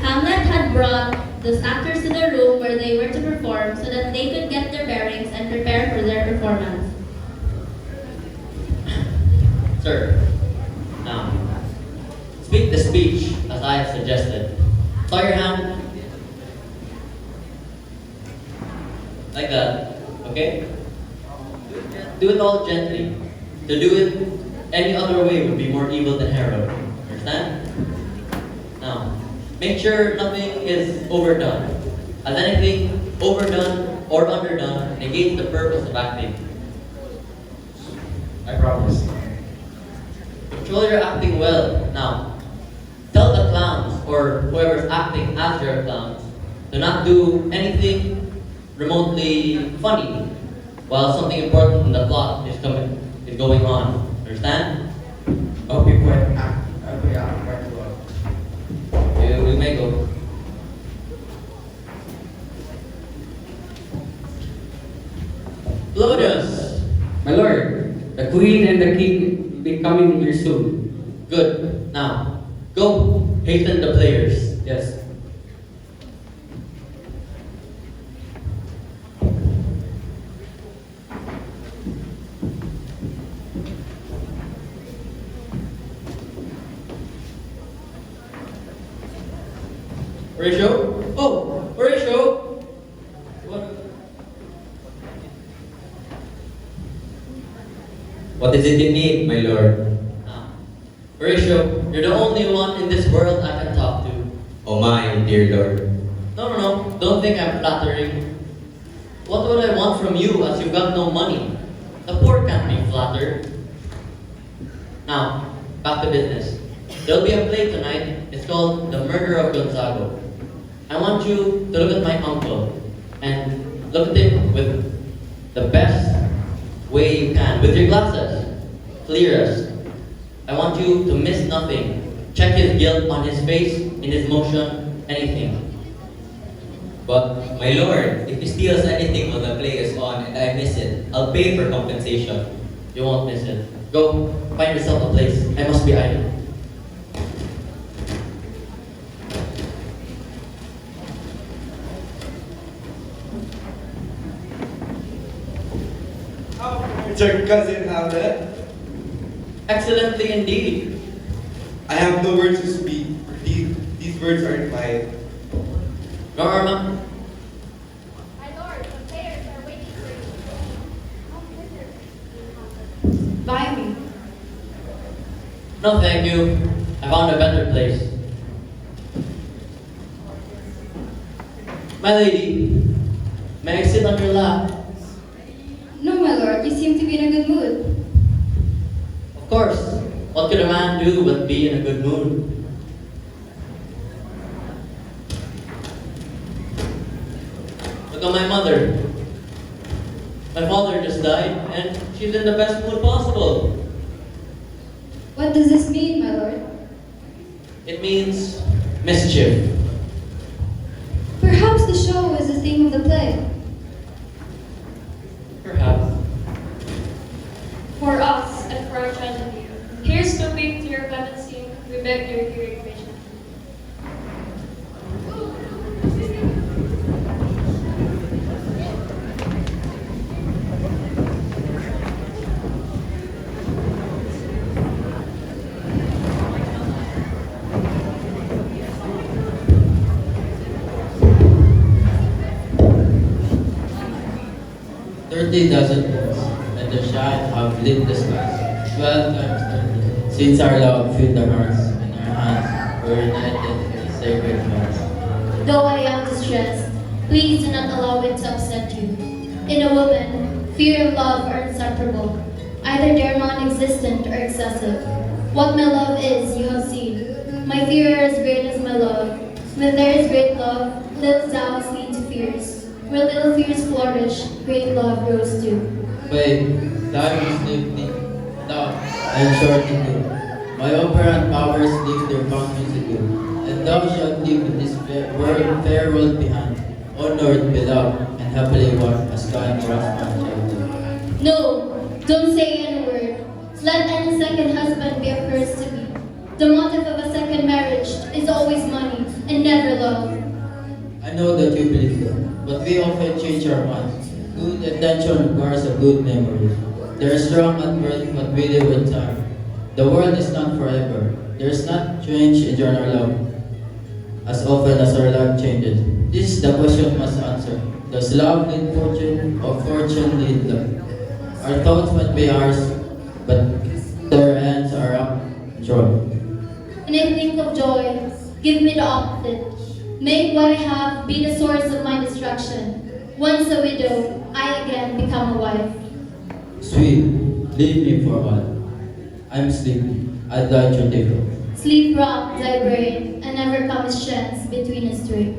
Hamlet had brought the actors to the room where they were to perform so that they could get their bearings and prepare for their performance. Sir, now, speak the speech as I have suggested. Saw your hand? Like that, okay? Do it all gently. To do it any other way would be more evil than heroin. Understand? Now, Make sure nothing is overdone, as anything overdone or underdone negates the purpose of acting. I promise. Control your acting well. Now, tell the clowns or whoever's acting as your clowns to not do anything remotely funny while something important in the plot is going on. Understand? Hope you put act quite well. You may go. Claudius! My lord, the queen and the king will be coming here soon. Good. Now, go hasten the players. Yes. Horatio? Oh, Horatio! What is it you need, my lord? Horatio, you're the only one in this world I can talk to. Oh my dear lord. No. Don't think I'm flattering. What would I want from you as you've got no money? The poor can't be flattered. Now, back to business. There'll be a play tonight. It's called The Murder of Gonzago. I want you to look at my uncle and look at him with the best way you can, with your glasses, clearest. I want you to miss nothing. Check his guilt on his face, in his motion, anything. But, my lord, if he steals anything while the play is on and I miss it, I'll pay for compensation. You won't miss it. Go, find yourself a place. I must be idle. It's your cousin Hamlet. Excellently indeed. I have no words to speak. These words aren't mine. Gorme. My lord, the players are waiting for you. Buy me. No, thank you. I found a better place. My lady, may I sit on your lap? No, my lord, you seem to be in a good mood. Of course. What could a man do but be in a good mood? Look at my mother. My father just died, and she's in the best mood possible. What does this mean, my lord? It means mischief. Perhaps the show is the theme of the play. Perhaps. For us and for our tragedy, here's to big to your clemency, we beg your hearing patience. $30 books, and the shine have lit the skies. 12 times 30. Since our love filled the hearts, and our hands were united in a sacred trance. Though I am distressed, please do not allow it to upset you. In a woman, fear and love are inseparable. Either they are non-existent or excessive. What my love is, you have seen. My fear is as great as my love. When there is great love, little doubts lead to fears. Where little fears flourish, great love grows too. Wait, time is swiftly, thou, and short to do. My operant powers leave their functions to do. And thou shalt leave this fair world behind, honored, beloved, and happily one, as kind craftsman shall do. No, don't say any word. Let any second husband be a curse to me. The motive of a second marriage is always money and never love. I know that you believe that, but we often change our minds. Good intention requires a good memory. They are strong at birth, but wither with time. The world is not forever. There is not change in our love, as often as our life changes. This is the question we must answer. Does love lead fortune, or fortune lead love? Our thoughts might be ours, but their hands are up joy. When I think of joy, Give me the opposite. Make what I have be the source of my destruction. Once a widow, I again become a wife. Sweet, leave me for a while. I'm sleepy. I'd like your tickle. Sleep rock thy brain, and never come as chance between us three.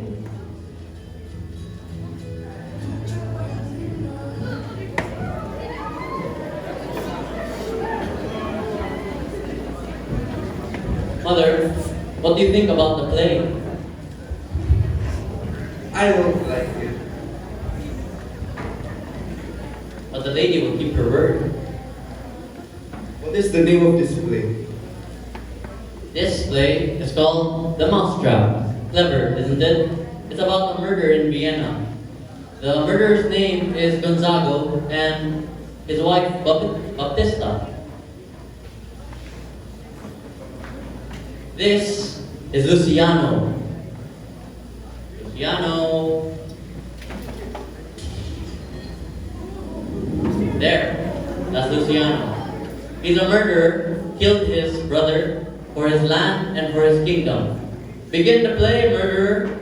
Mother, what do you think about the play? I don't like it. But the lady will keep her word. What is the name of this play? This play is called The Mousetrap. Clever, isn't it? It's about a murder in Vienna. The murderer's name is Gonzago and his wife Baptista. This is Luciano. Luciano. There, that's Luciano. He's a murderer, killed his brother for his land and for his kingdom. Begin to play, murderer.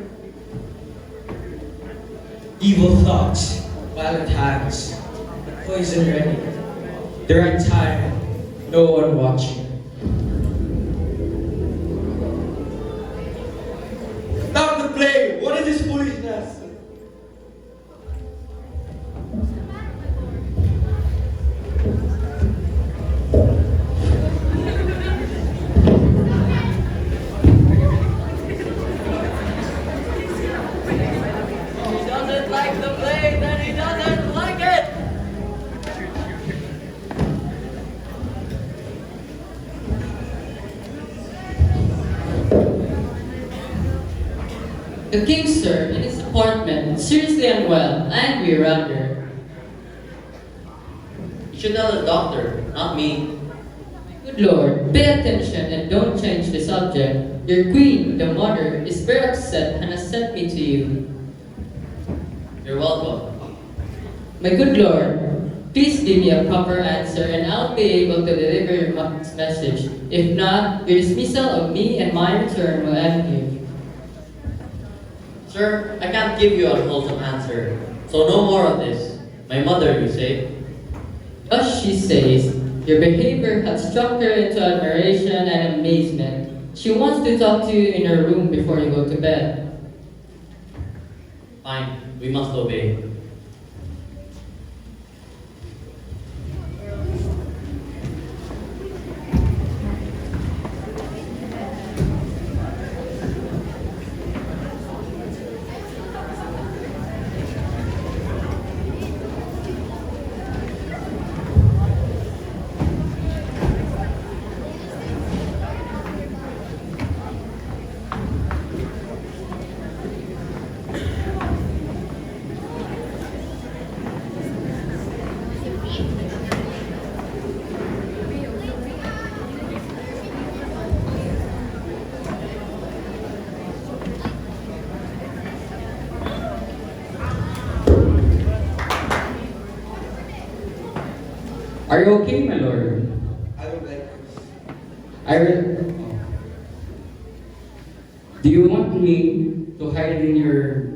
Evil thoughts, violent hands, poison ready. The right time, no one watching. Stop the play! What is this foolishness? He doesn't like the play, then he doesn't like it! The king, sir, in his apartment, seriously unwell, angry rather. You should tell the doctor, not me. Good lord, pay attention and don't change the subject. Your queen, the mother, is very upset and has sent me to you. You're welcome. My good lord, please give me a proper answer and I'll be able to deliver your message. If not, your dismissal of me and my return will end here. Sir, I can't give you a wholesome answer, so no more of this. My mother, you say? Thus she says, your behavior has struck her into admiration and amazement. She wants to talk to you in her room before you go to bed. Fine, we must obey. Are you okay, my lord? I don't like this. Do you want me to hide in your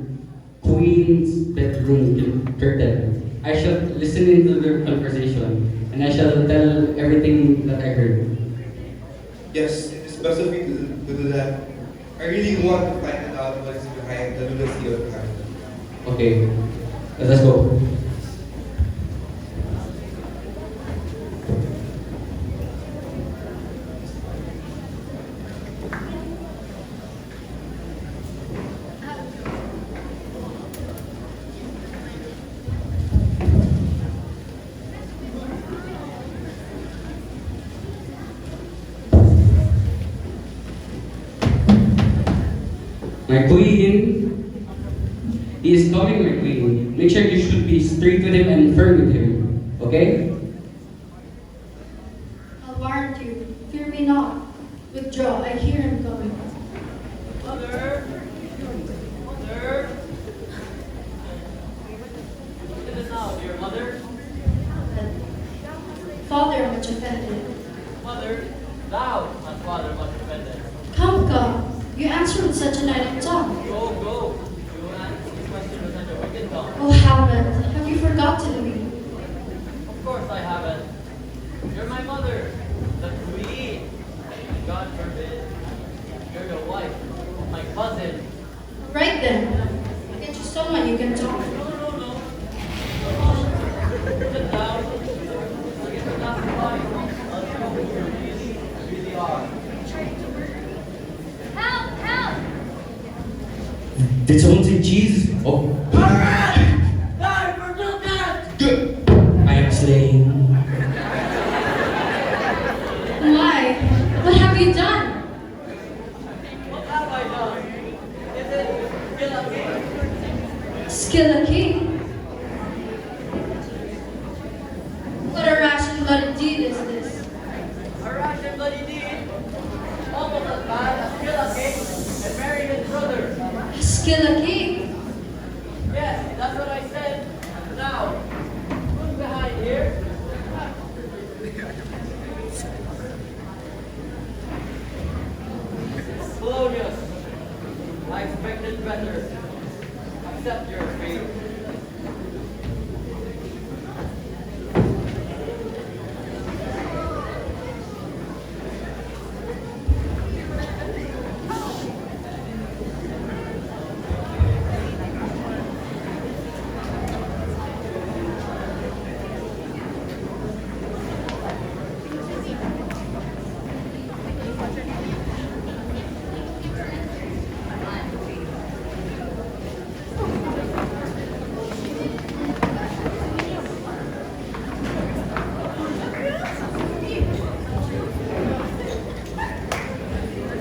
queen's bedroom curtain? I shall listen into their conversation, and I shall tell everything that I heard. Yes, it is best of you to do that. I really want to find out what is behind the lunacy of Hamlet. Okay, let's go. My queen, he is coming, my queen. Make sure you should be straight with him and firm with him, okay? I'll warrant you. Fear me not. Withdraw. I hear him coming. Mother! Mother! What is it now, dear mother? Father, I'm much offended. Mother, thou, my father, much offended. Come. You answer someone you can talk to. Sit down. Get the glass of wine. I'll show you who you really are. Help! Help! Did someone say Jesus? Oh. Die for Lucas! Good. I am slain. Why? What have you done? What have I done? Is it kill a king? Skill a king? What a rash and bloody deed is this? A rash and bloody deed? Almost as bad as kill a king and marry his brother. Skill a king? Yes, that's what I said. Now, who's behind here? Polonius, I expected better. Accept your fate.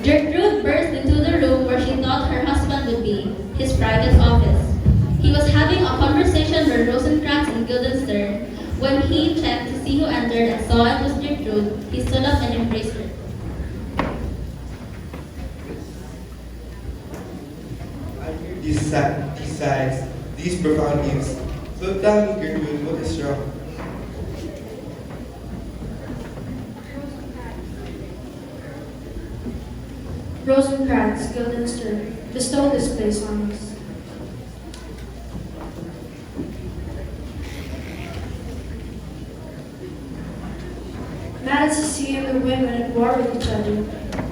Gertrude burst into the room where she thought her husband would be, his private office. He was having a conversation with Rosencrantz and Guildenstern. When he checked to see who entered and saw it was Gertrude, he stood up and embraced her. I hear these sighs, these profound news. So tell me, Gertrude, what is wrong? Rosencrantz, Guildenstern, bestowed this place on us. Mad to see him and women at war with each other.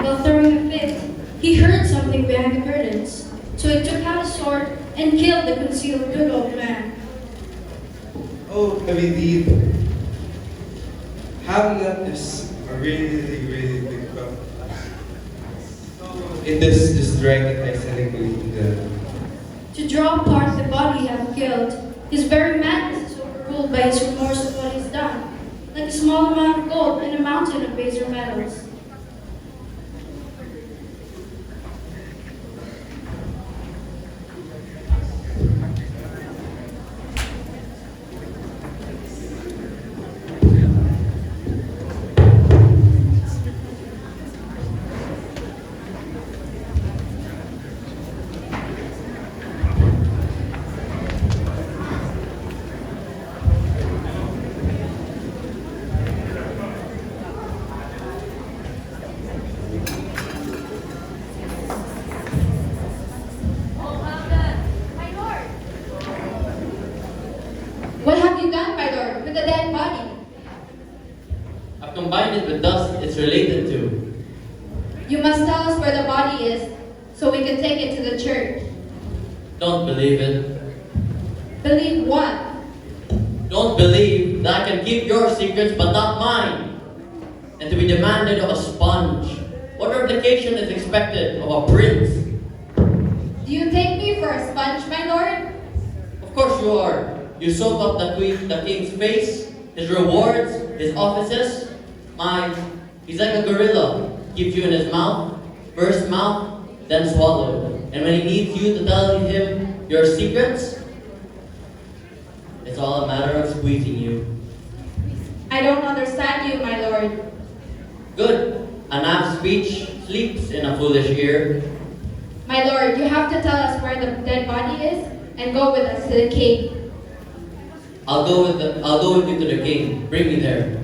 While throwing a fit, he heard something behind the curtains. So he took out a sword and killed the concealed good old man. Oh, heavy deed. Hamlet is a really big book. It is just right that I cynically the To draw apart the body he hath killed, his very madness is overruled by his remorse of what he's done, like a small amount of gold in a mountain of baser metals. What have you done, my lord, with the dead body? I've combined it with dust it's related to. You must tell us where the body is, so we can take it to the church. Don't believe it. Believe what? Don't believe that I can keep your secrets but not mine. And to be demanded of a sponge. What replication is expected of a prince? Do you take me for a sponge, my lord? Of course you are. You soak up the king's face, his rewards, his offices. Mine, he's like a gorilla. Keeps you in his mouth, first mouth, then swallowed. And when he needs you to tell him your secrets, it's all a matter of squeezing you. I don't understand you, my lord. Good. An apt speech sleeps in a foolish ear. My lord, you have to tell us where the dead body is and go with us to the king. I'll go with you to the king. Bring me there.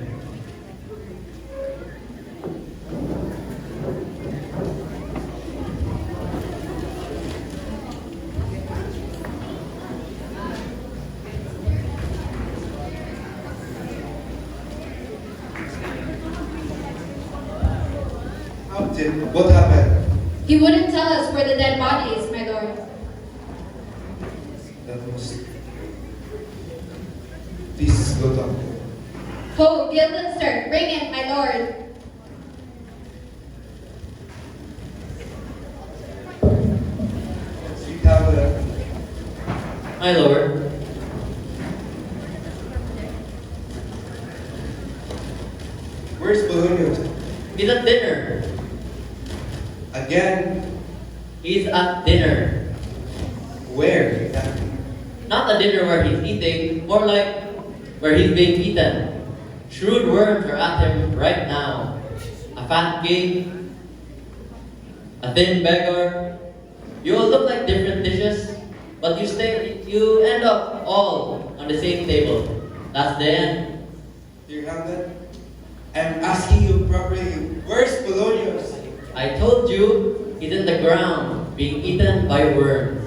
What happened? He wouldn't tell us where the dead body is, my lord. that was. Please go talk to him. Ho, Guildenstern, bring it, my lord. Sweet Hamlet. My lord. Where's Polonius? He's at dinner. Again? He's at dinner. Where exactly? Not a dinner where he's eating, more like where he's being eaten. Shrewd worms are at him right now. A fat king, a thin beggar. You all look like different dishes, but you end up all on the same table. That's the end. Dear Hamlet, I'm asking you properly, where's Polonius? I told you, he's in the ground, being eaten by worms.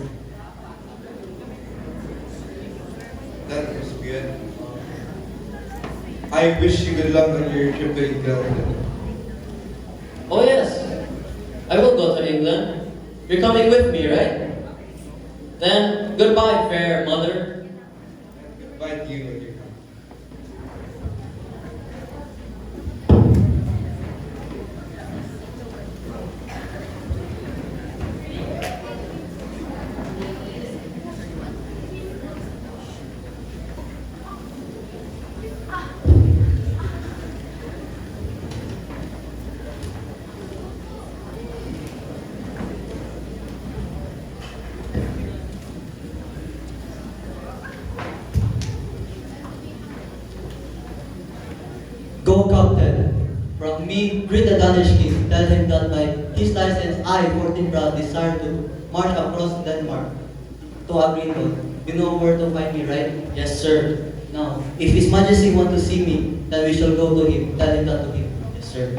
That was good. I wish you good luck on your trip to England. Oh yes, I will go to England. You're coming with me, right? Then, goodbye, fair mother. Goodbye to you, my dear. Go, Captain. From me, greet the Danish king. Tell him that by his license, I, 14 Proud, desire to march across Denmark to Agrito. You know where to find me, right? Yes, sir. Now, if His Majesty want to see me, then we shall go to him. Tell him that to him. Yes, sir.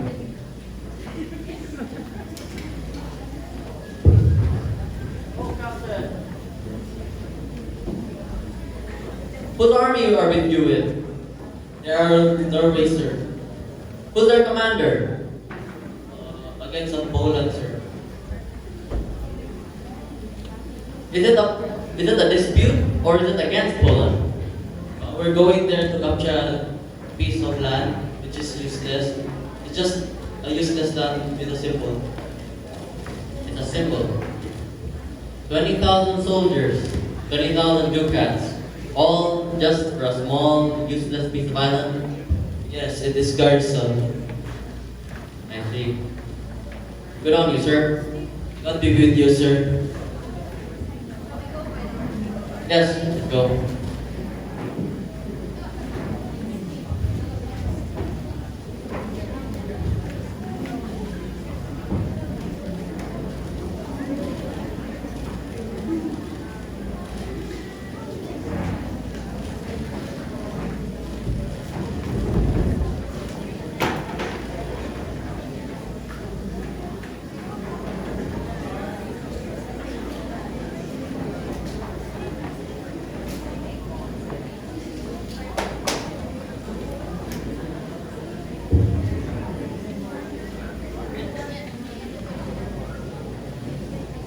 Whose army are with you with? They are Norway, sir. Who's their commander? Against Poland, sir. Is it a dispute or is it against Poland? We're going there to capture a piece of land which is useless. It's just a useless land with a symbol. It's a symbol. 20,000 soldiers, 20,000 ducats, all just for a small, useless piece of island. Yes, it is garrison. I see. Good on you, sir. God be with you, sir. Yes, let's go.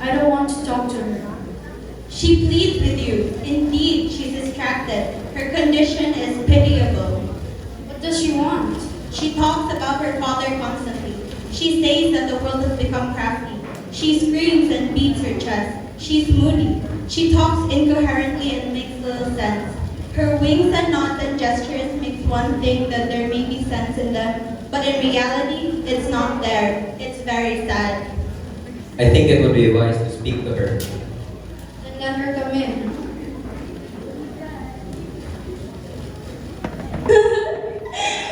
I don't want to talk to her. She pleads with you. Indeed, she's distracted. Her condition is pitiable. What does she want? She talks about her father constantly. She says that the world has become crafty. She screams and beats her chest. She's moody. She talks incoherently and makes little sense. Her winks and nods and gestures makes one think that there may be sense in them, but in reality, it's not there. It's very sad. I think it would be wise to speak to her. Then let her come in.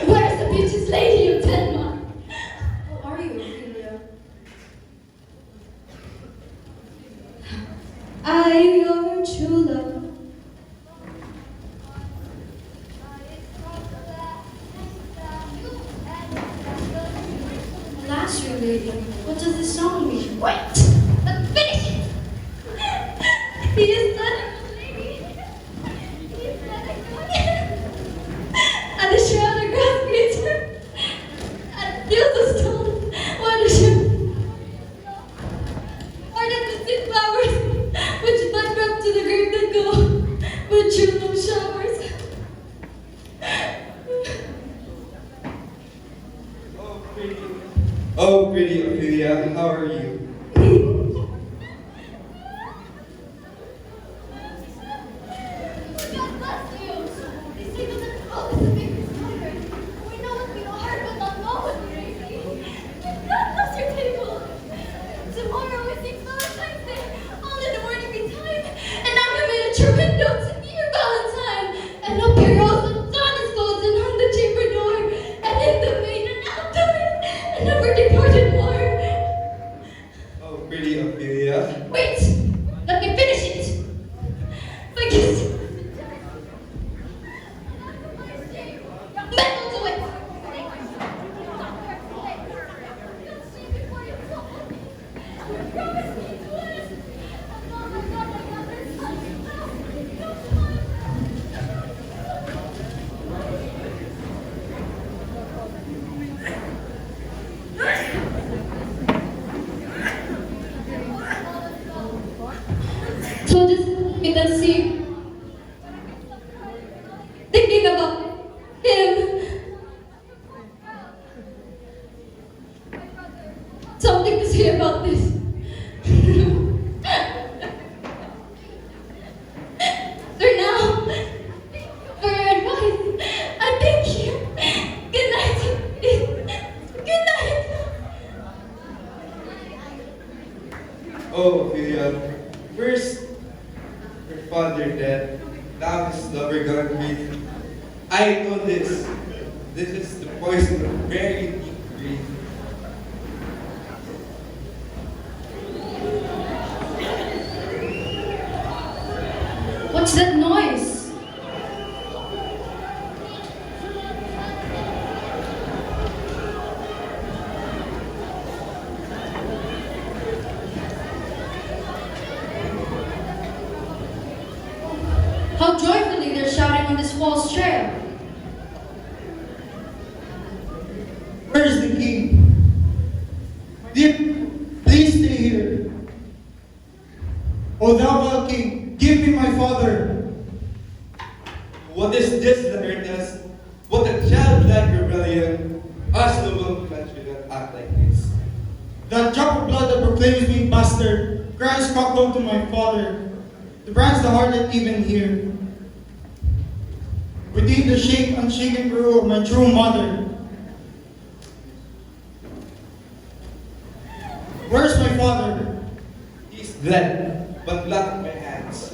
Where's the beauteous lady of Denmark? How are you, Ophelia? I'm your true love. Alas, your lady, what does this song mean? Wait! But finish it! He is not a lady. He is not a good. And the shroud of grass greets her. And feels the stone. What a ship. Or the mystic flowers which bud up to the grave that go. So just we can see, thinking about him. Something to say about this. For now, for your advice, I thank you. Good night. Good night. Oh, Ophelia, first her father dead, now his lover gone free. I know this. This is the poison of very deep grief. What's that noise? How joyfully they're shouting on this false trail. Where is the king? Dear, please stay here. O thou vile king, give me my father. What is this, LAERTES? What a childlike rebellion! Us noblemen should not act like this. That drop of blood that proclaims me bastard cries cockle to my father. The brands the heart that even here. Redeem the unshaken rule of my true mother. Where's my father? He's dead, but not in my hands.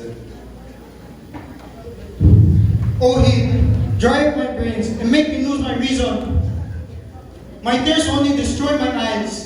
O heat, dry up my brains and make me lose my reason. My tears only destroy my eyes.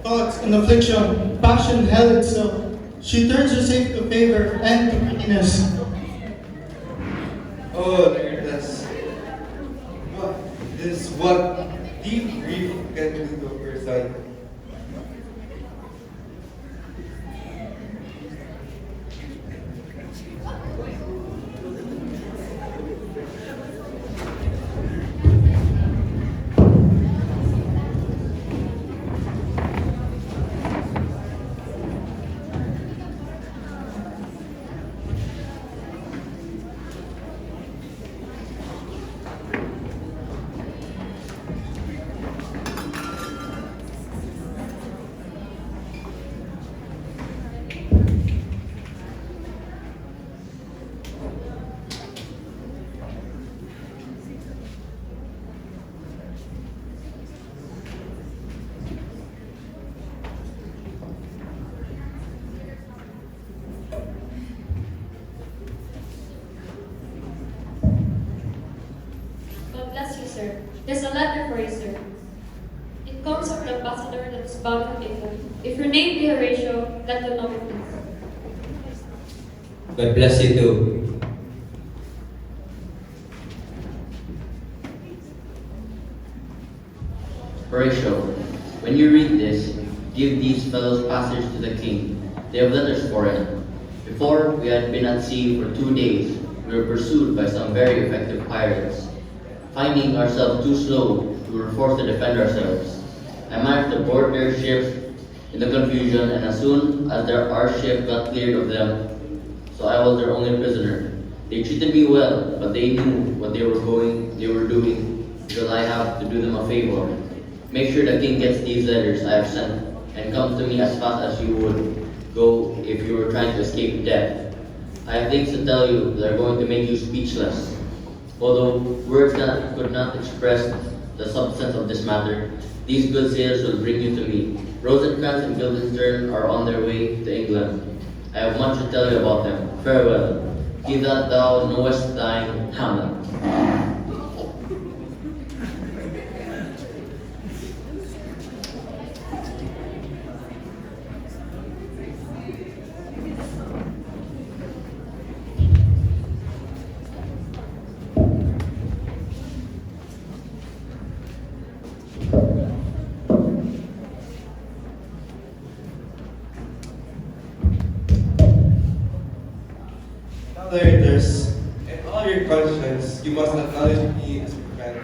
Thoughts and affliction, passion, hell itself. She turns herself to favor and to prettiness. Oh, LAERTES. This is what deep grief can do to a person. God bless you, sir. There's a letter for you, sir. It comes from the ambassador that is bound from England. If your name be Horatio, let them know it, please. God bless you too. Horatio, when you read this, give these fellows passage to the king. They have letters for it. Before, we had been at sea for 2 days. We were pursued by some very effective pirates. Finding ourselves too slow, we were forced to defend ourselves. I managed to board their ships in the confusion, and as soon as our ship got cleared of them, so I was their only prisoner. They treated me well, but they knew what they were doing, because I have to do them a favor. Make sure the king gets these letters I have sent, and comes to me as fast as you would go if you were trying to escape death. I have things to tell you that are going to make you speechless. Although words that could not express the substance of this matter, these good sailors will bring you to me. Rosencrantz and Guildenstern are on their way to England. I have much to tell you about them. Farewell. He that thou knowest thine, Hamlet. LAERTES, in all your conscience, you must acknowledge me as your friend.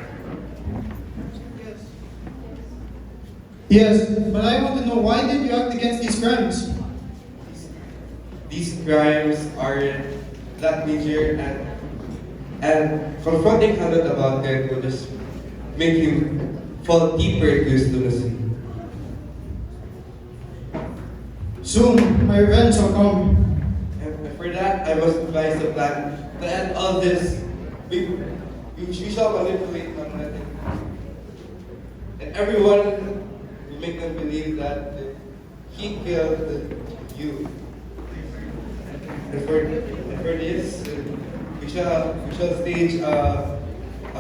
Yes, but I want to know, why did you act against these crimes? These crimes aren't that major, and confronting Hamlet about it will just make him fall deeper into his lunacy. Soon, my revenge will come. And for that, I must devise a plan to end all this. We shall manipulate Hamlet, and everyone will make them believe that he killed you. And for this, we shall stage a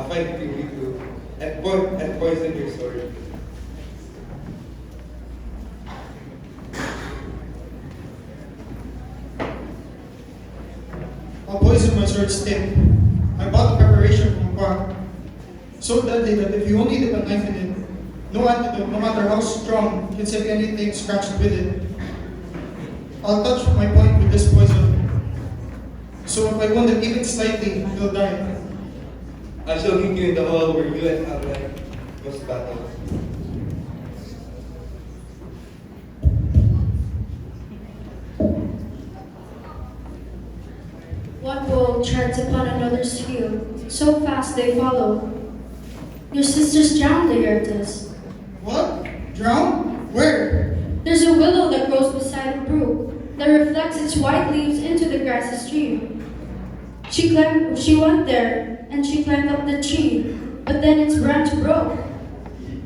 fight between you two and poison your sword. I'll poison my sword's tip. I bought the preparation from Quack. So deadly that if you only dip a knife in it, no antidote, no matter how strong, can save anything scratched with it. I'll touch my point with this poison. So if I wound it even slightly, you'll die. I shall meet you in the hall where you and Hamlet must battle. One bull treads upon another's heel, so fast they follow. Your sister's drowned, LAERTES. What? Drowned? Where? There's a willow that grows beside a brook that reflects its white leaves into the grassy stream. She went there and she climbed up the tree, but then its branch broke.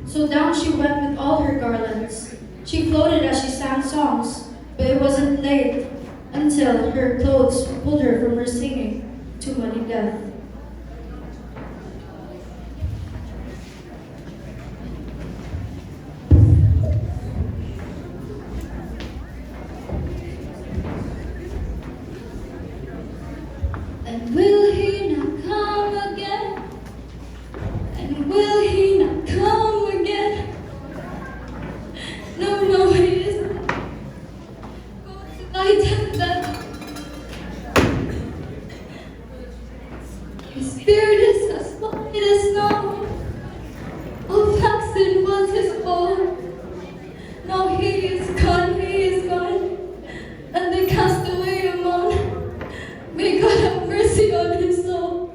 So down she went with all her garlands. She floated as she sang songs, but it wasn't late until her clothes pulled her from her singing to muddy death. And will he not come again? And will he not come again? No, no, he isn't. Go to thy deathbed. His spirit is as light as snow. All flaxen was his bone. Now he is gone, he is gone. And they cast away a moan. May God have mercy on his soul.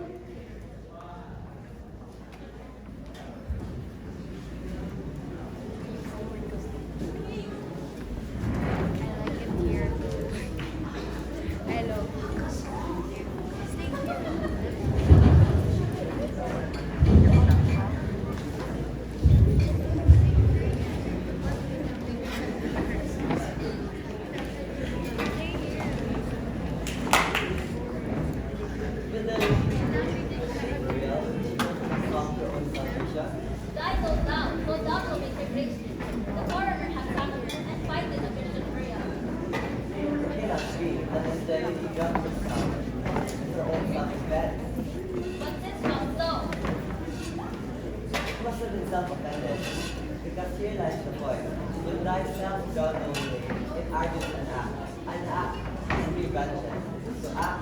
Because here lies the point. With thyself God only, it argues an act is be vengeance. To act,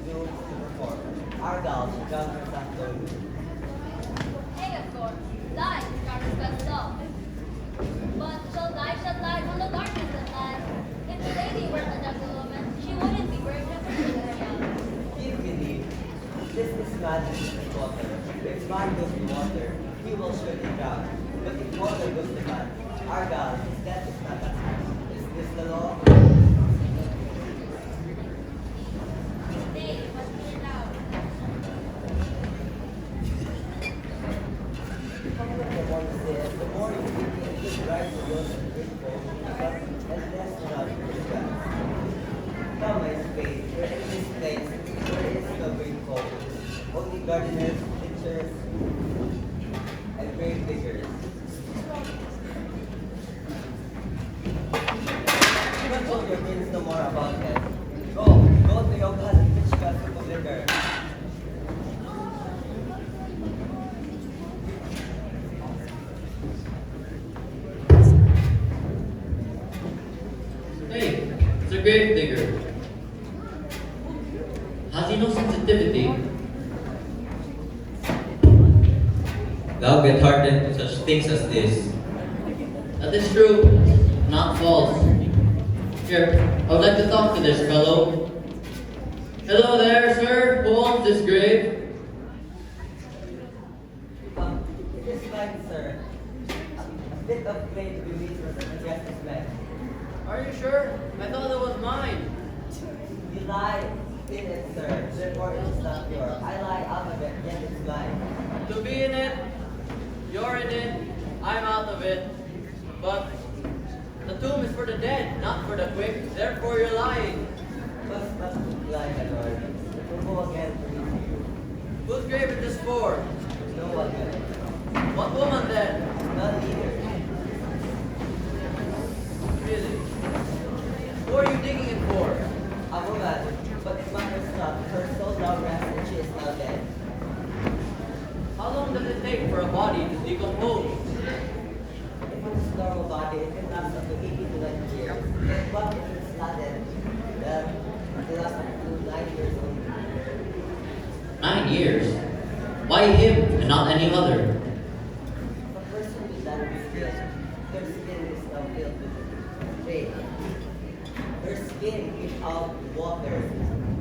do, to perform. Argyle should govern himself slowly. Agathor, thy darkness best love. But shall lie on the darkness at last. If the lady were a gentlewoman, she wouldn't be wearing a person. Give believe. This is madness in water. If man goes to water, he will surely drown. But if water goes to man, Argyle, his death is not at hand. Is this the law? this, the more you begin to rise to those grateful, and less love for God. Now, my space, where in this place, there is no great hope, only gardeners, teachers, and grave diggers. Don't hold your brains no more about it. Go to your God and preach God's of liquor. Hey, it's a grave digger. Has he no sensitivity? Thou get hardened to such things as this. That is true, not false. Here, I would like to talk to this fellow. Hello there, sir. Who owns this grave? It is fine, sir. A bit of clay to be made for the justice man. Are you sure? I thought it was mine. You lie in it, sir. Therefore, it is not yours. I lie out of it, yet it's mine. To be in it, you're in it, I'm out of it. But the tomb is for the dead, not for the quick. Therefore, you're lying. Must not lie, my lord. It will go again to me. Whose grave is this for? No one will. What woman then? None either. Really? Who are you digging it for? A woman, but it matters not. Her soul now rests and she is now dead. How long does it take for a body to decompose? If it's a normal body, it can last up to 80 to 90 years. But if it's sudden, then it lasts up to 9 years only. 9 years? Why him and not any other? A person with that skin, their skin is now filled with pain. Her skin gives out water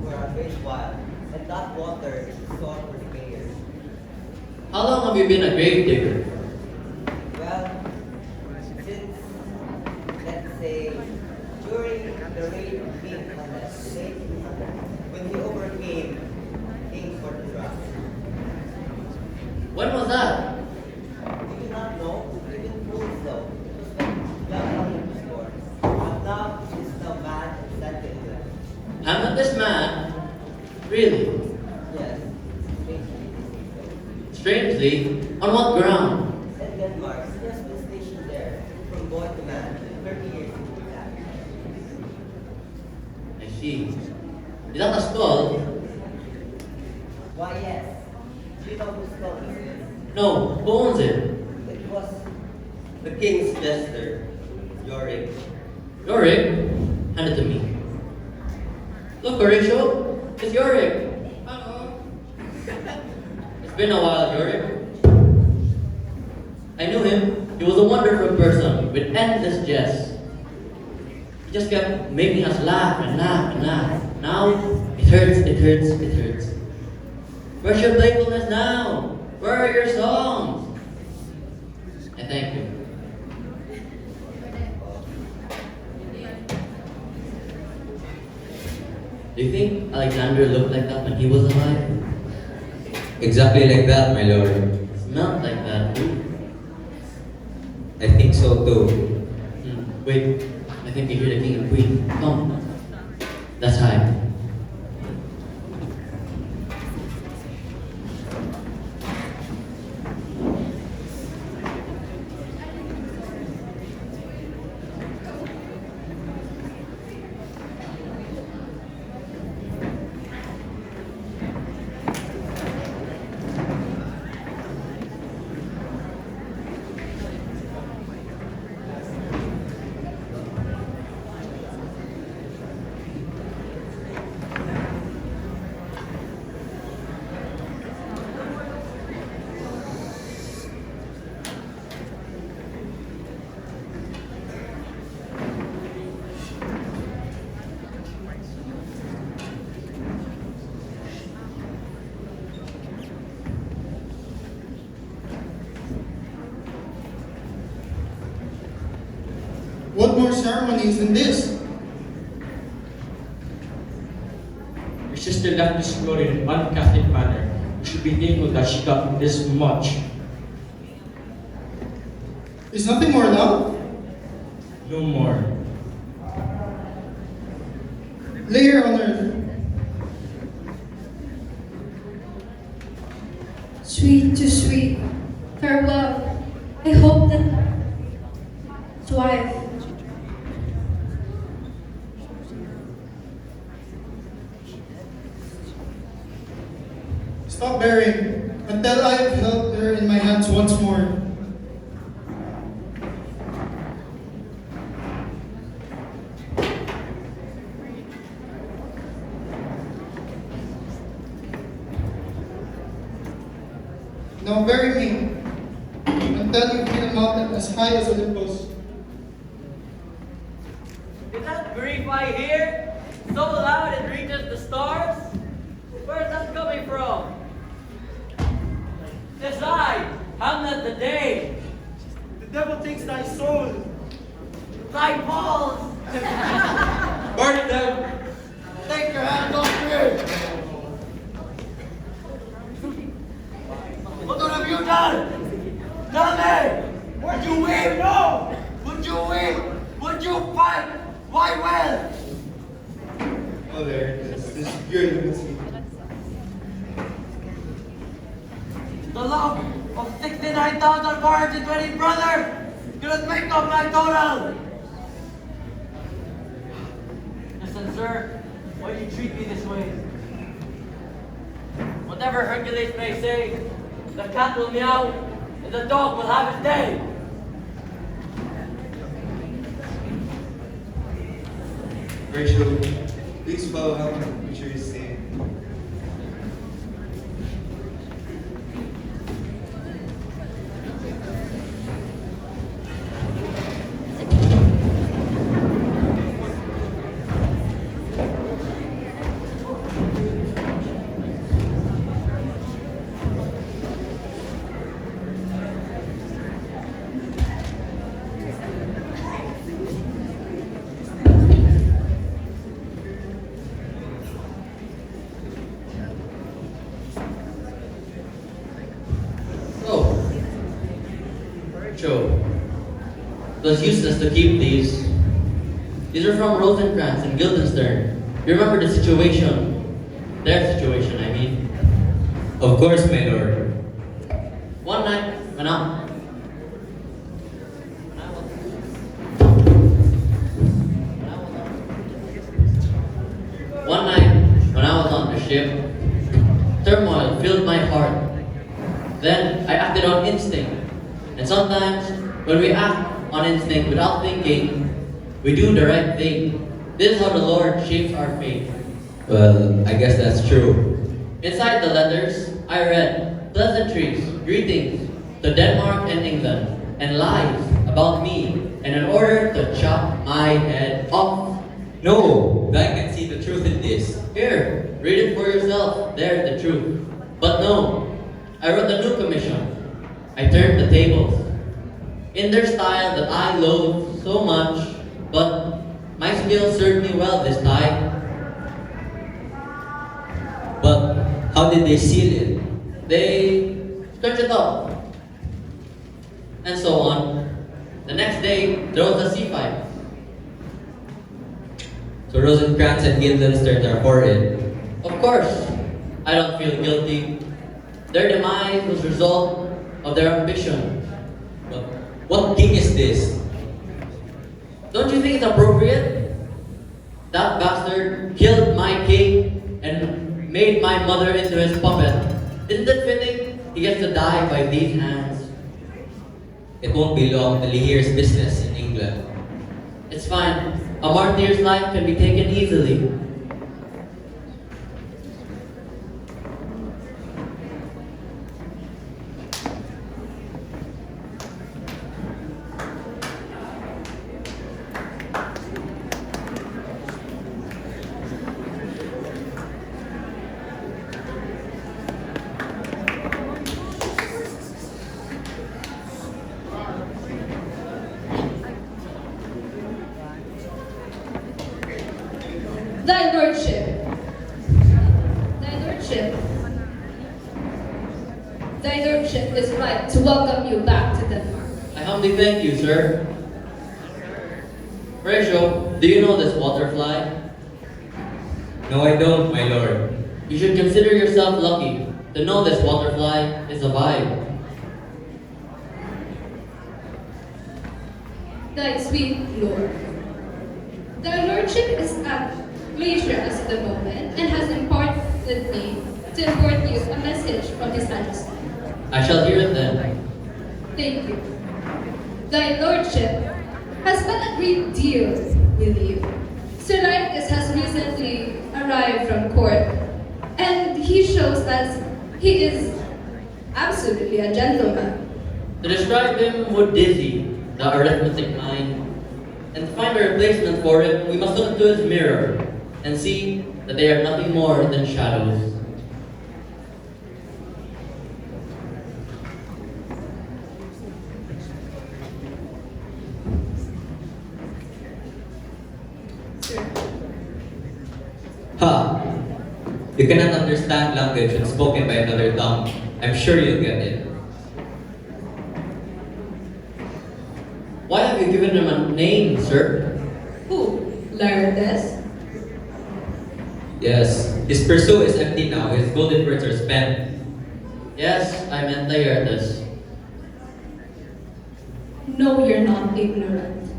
for a great while, and that water is the source for the prayers. How long have you been a grave digger? Well, since, let's say, during the reign of King Hamlet, when he overcame King Gorme. When was that? You do not know, even fools know. It was when young Hamlet was born. But now, he is now mad and sent to England. Hamlet is mad? Really? Yes, Strangely, on what ground? in Denmark, he has been stationed there from boy to man, 30 years into that. I see. Is that a skull? Why, yes. Do you know whose skull this is? No. Who owns it? It was The king's jester, Yorick. Yorick? Hand it to me. Look, Horatio. It's Yorick. It's been a while, Yorick. I knew him. He was a wonderful person with endless jest. He just kept making us laugh and laugh and laugh. Now, it hurts, it hurts, it hurts. Where's your playfulness now? Where are your songs? I thank you. Do you think Alexander looked like that when he was alive? Exactly like that, my lord. Smelled like that too. I think so too. Wait, I think you hear the king and queen. Come. That's high. What more ceremonies than this? Your sister left this world in an un-Catholic manner. You should be thankful that she got this much. Is nothing more allowed? No more. Lay here on earth. Sweet to sweet, farewell. I hope that wife. Stop bearing until I have held her in my hands once more. Now bury me until you feel a mountain as high as Olympus. Is that grief I hear so loud it reaches the stars? Where is that coming from? It's I, Hamlet the Dane. The devil takes thy soul. Thy balls! Burn them! Take your hands off me! What have you done? Tell me! Would you weep? No! Would you weep? Would you fight? Why well? Oh, LAERTES, this is pure lunacy. The love of 69,420 brothers couldn't make up my total! Listen, sir, why do you treat me this way? Whatever Hercules may say, the cat will meow and the dog will have his day. Rachel, please follow Hamlet, which you is saying. It was useless to keep these. These are from Rosencrantz and Guildenstern. You remember the situation? Their situation, I mean. Of course, my lord. One night, when I was on the ship, turmoil filled my heart. Then I acted on instinct. And sometimes, when we act on instinct without thinking, we do the right thing. This is how the Lord shapes our fate. Well, I guess that's true. Inside the letters, I read pleasantries, greetings to Denmark and England, and lies about me, and in order to chop my head off. No, I can see the truth in this. Here, read it for yourself. There's the truth. But no, I wrote a new commission. I turned the tables. In their style that I loathe so much, but my skills served me well this time. But how did they seal it? They scratched it off. And so on. The next day, there was a sea fight. So Rosencrantz and Guildenstern are for it. Of course, I don't feel guilty. Their demise was a result of their ambition. But what king is this? Don't you think it's appropriate? That bastard killed my king and made my mother into his puppet. Isn't it fitting he gets to die by these hands? It won't be long till he hears business in England. It's fine. A martyr's life can be taken easily. Thy Lordship. Thy Lordship. Thy Lordship is right to welcome you back to Denmark. I humbly thank you, sir. Horatio, do you know this waterfly? No, I don't, my lord. You should consider yourself lucky to know this waterfly is alive. Thy sweet lord. Thy lordship is at leisure as of the moment and has imparted me to import you a message from His Majesty. I shall hear it then. Thank you. Thy lordship has spent a great deal with you. Sir LAERTES has recently arrived from court, and he shows us he is absolutely a gentleman. To describe him would dizzy the arithmetic mind, and to find a replacement for him, we must look into his mirror and see that they are nothing more than shadows. Ha! You cannot understand language when spoken by another tongue. I'm sure you'll get it. Why have you given him a name, sir? Who? LAERTES? Yes, his pursuit is empty now. His golden words are spent. Yes, I meant LAERTES. No, you're not ignorant.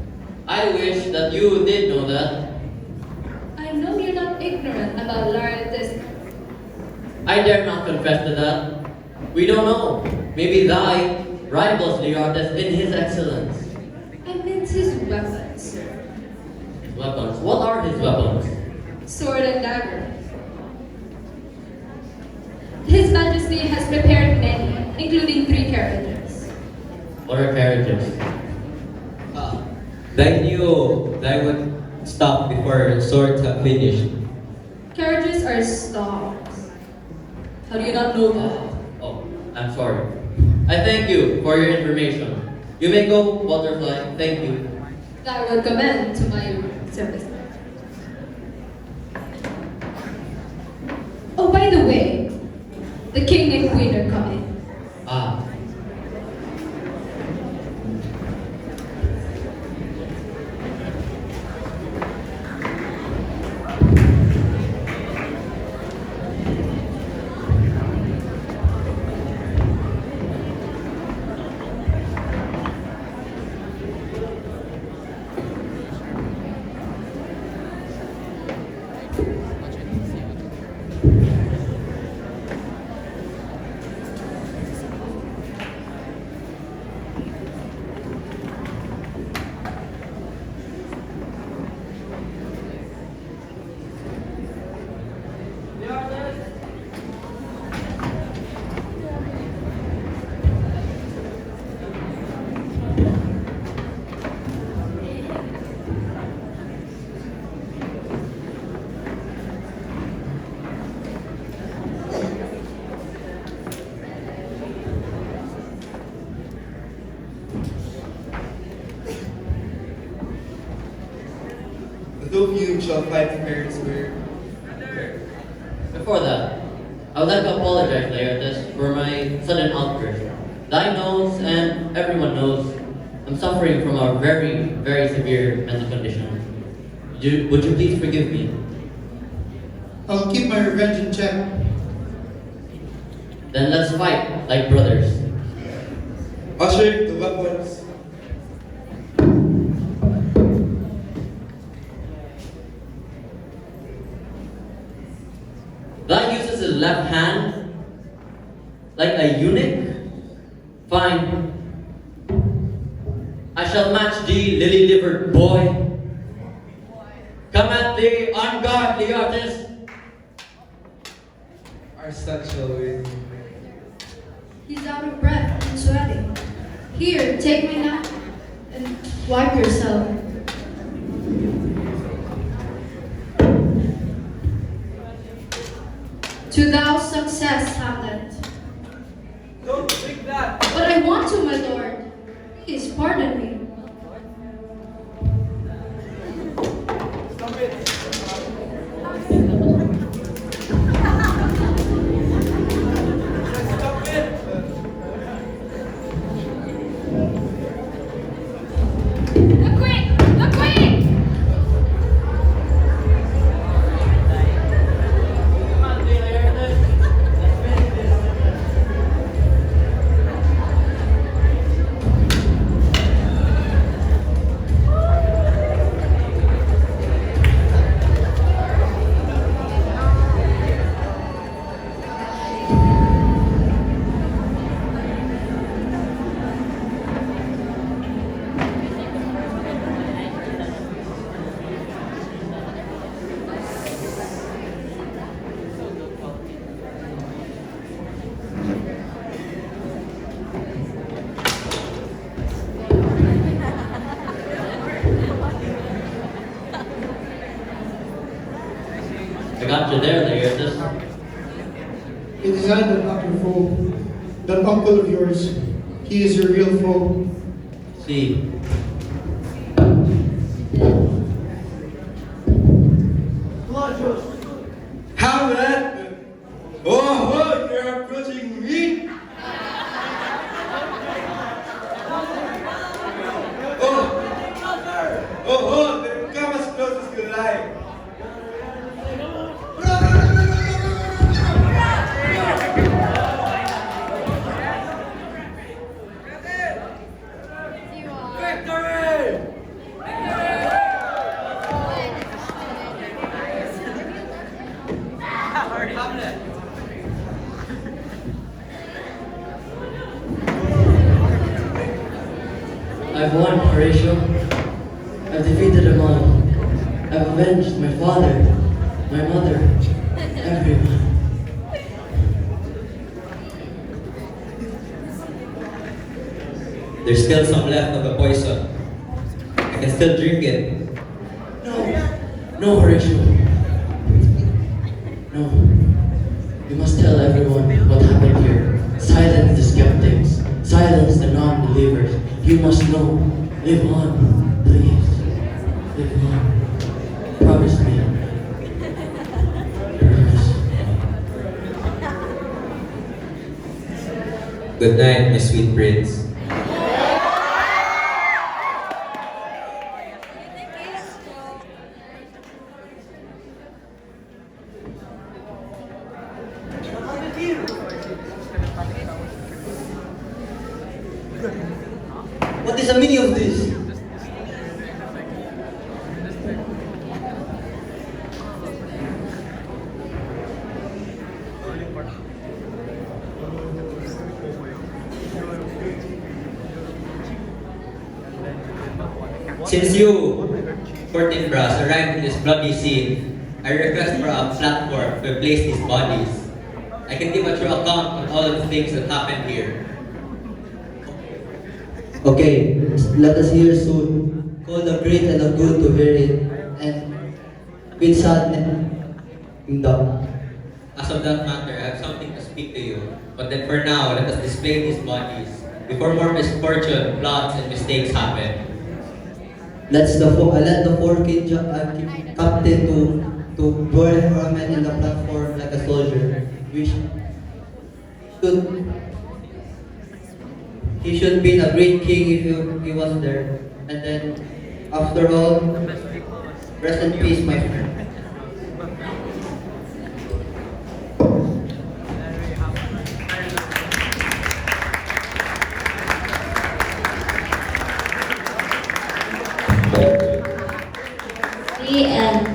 I wish that you did know that. I know you're not ignorant about LAERTES. I dare not confess to that. We don't know. Maybe thy rivals LAERTES in his excellence. I meant his weapons. His weapons? What are his weapons? Sword and dagger. His Majesty has prepared many, including 3 carriages. What are carriages? I knew that I would stop before swords have finished. Carriages are stalls. How do you not know that? Oh, I'm sorry. I thank you for your information. You may go, Butterfly. Thank you. That would commend to my service. Oh, by the way, the king and queen are coming. Ah. The two of you shall fight fair and square. Before that, I would like to apologize, LAERTES, for my sudden outburst. Thine knows, and everyone knows, I'm suffering from a very, very severe mental condition. Would you please forgive me? I'll keep my revenge in check. Then let's fight like brothers. Usher the weapons. Thou uses his left hand like a eunuch? Fine. I shall match thee, lily-livered boy. Come at thee, on guard, LAERTES. Our son shall win. He's out of breath and sweating. Here, take my knife and wipe yourself. To thou success, Hamlet. Don't think that. But I want to, my lord. Please pardon me. Stop it. Stop it. got you there, Laertes. It is I that not your foe. That uncle of yours, he is your real foe. See. Hamlet! Oh, you're approaching me? Then come as close as you like. I've won, Horatio. I've defeated them all. I've avenged my father, my mother, everyone. There's still some left of the poison. I can still drink it. No, Horatio. No. You must tell everyone what happened here. Silence the skeptics. Silence the non-believers. You must know. Live on, please. Live on. Promise me. Promise. Good night, my sweet prince. What is the meaning of this? Since you, 14 brass, arrived in this bloody scene, I request for a platform to place these bodies. I can give a true account on all of the things that happened here. Okay, let us hear soon. Call the great and the good to hear it, and with sadness in the. As of that matter, I have something to speak to you. But then for now, let us display these bodies before more misfortune, plots, and mistakes happen. Let the four-kid captain to burn Hamlet in the platform like a soldier. He should be a great king if he was there. And then, after all, rest in peace, my friend. The end.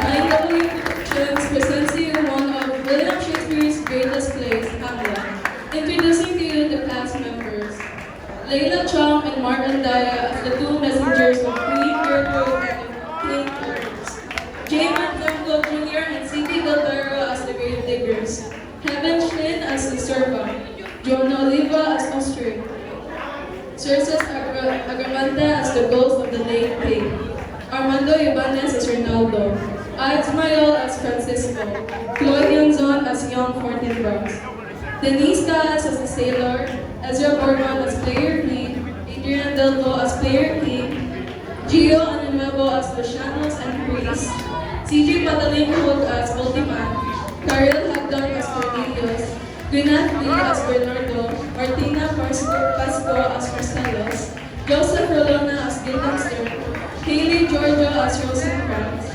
IXW Productions presents you one of William Shakespeare's greatest plays, Hamlet. Introducing to you the cast members. Layla Chong and Mark Andaya as the two messengers of Queen Gertrude and King Clarence. James Temple Jr. and C.T. Del Barro as the grave diggers. Kevin Shin as the servant. Jonah Oliva as Austrian. Circes Agramante as the ghost of the late king. Armando Ibanez as Ronaldo. Ismael as Francisco. Claudius as young 14 Bronx. Denise Cass as the sailor. Ezra Borman as player lead. Adrian Delvo as player king. Gio Anunuevo as Lucianos and Priest. CJ Pataling as Ultiman. Karel Hagdon as Cornelius. Gwyneth Lee as Bernardo, Martina Pasco as Marcelos, Joseph Rolona as Guildenstern, Haley Giorgio as Rosencrantz,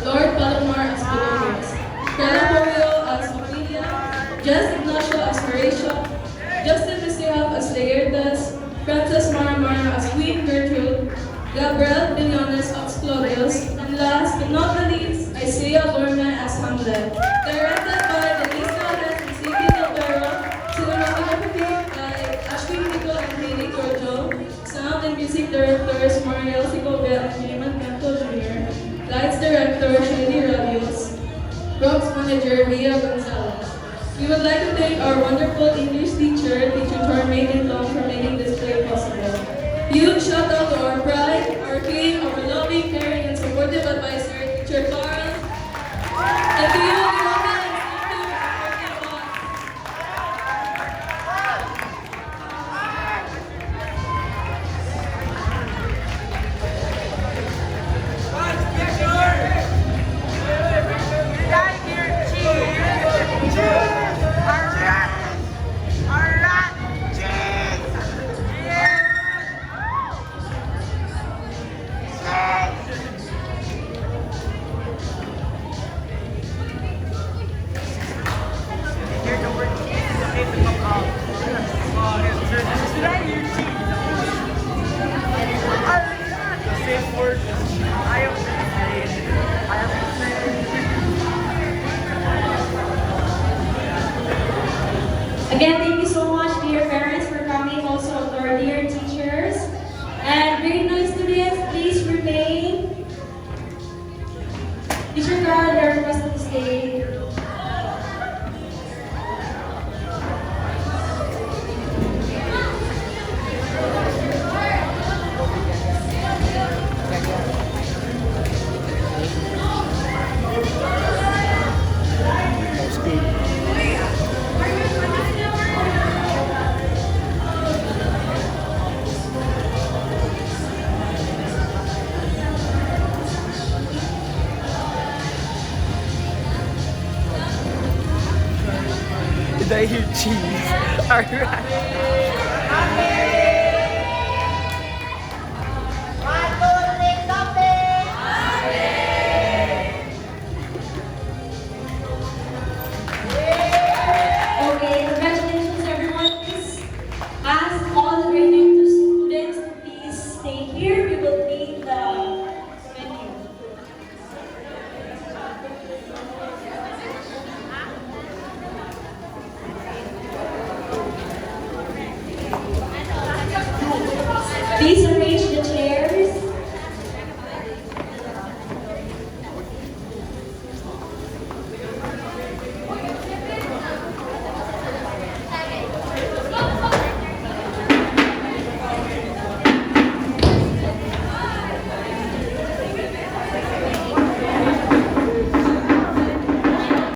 Lord Palomar as Polonius, Krela Porio as OPHELIA, Jess Ignacio as HORATIO, Justin Wistehuff as LAERTES, Frances Maramara as Queen Gertrude, Gabriel Billones as Claudius, and last but not the least, Gorme as Hamlet. Directed by Denise Cass and C.P. Del Barro, cinematography by Ashwin Nico and Haley Giorgio, sound and music directors Mariel Segovia and Raymond Canto Jr., lights director Shady Radios, props manager Ria Gonzalez. We would like to thank our wonderful English teacher, Teacher Charmaine Long, for making this play possible. Huge shout out to our pride, our king, our loving, caring, and supportive advisor, Teacher Did I hear cheese? The same word. I am insane. I am insane. Again, thank you so much, dear parents, for coming. Also, our dear teachers. And grade 9 students, please remain. Teacher Carl, you're requested to stay. Did I hear cheese? Alright.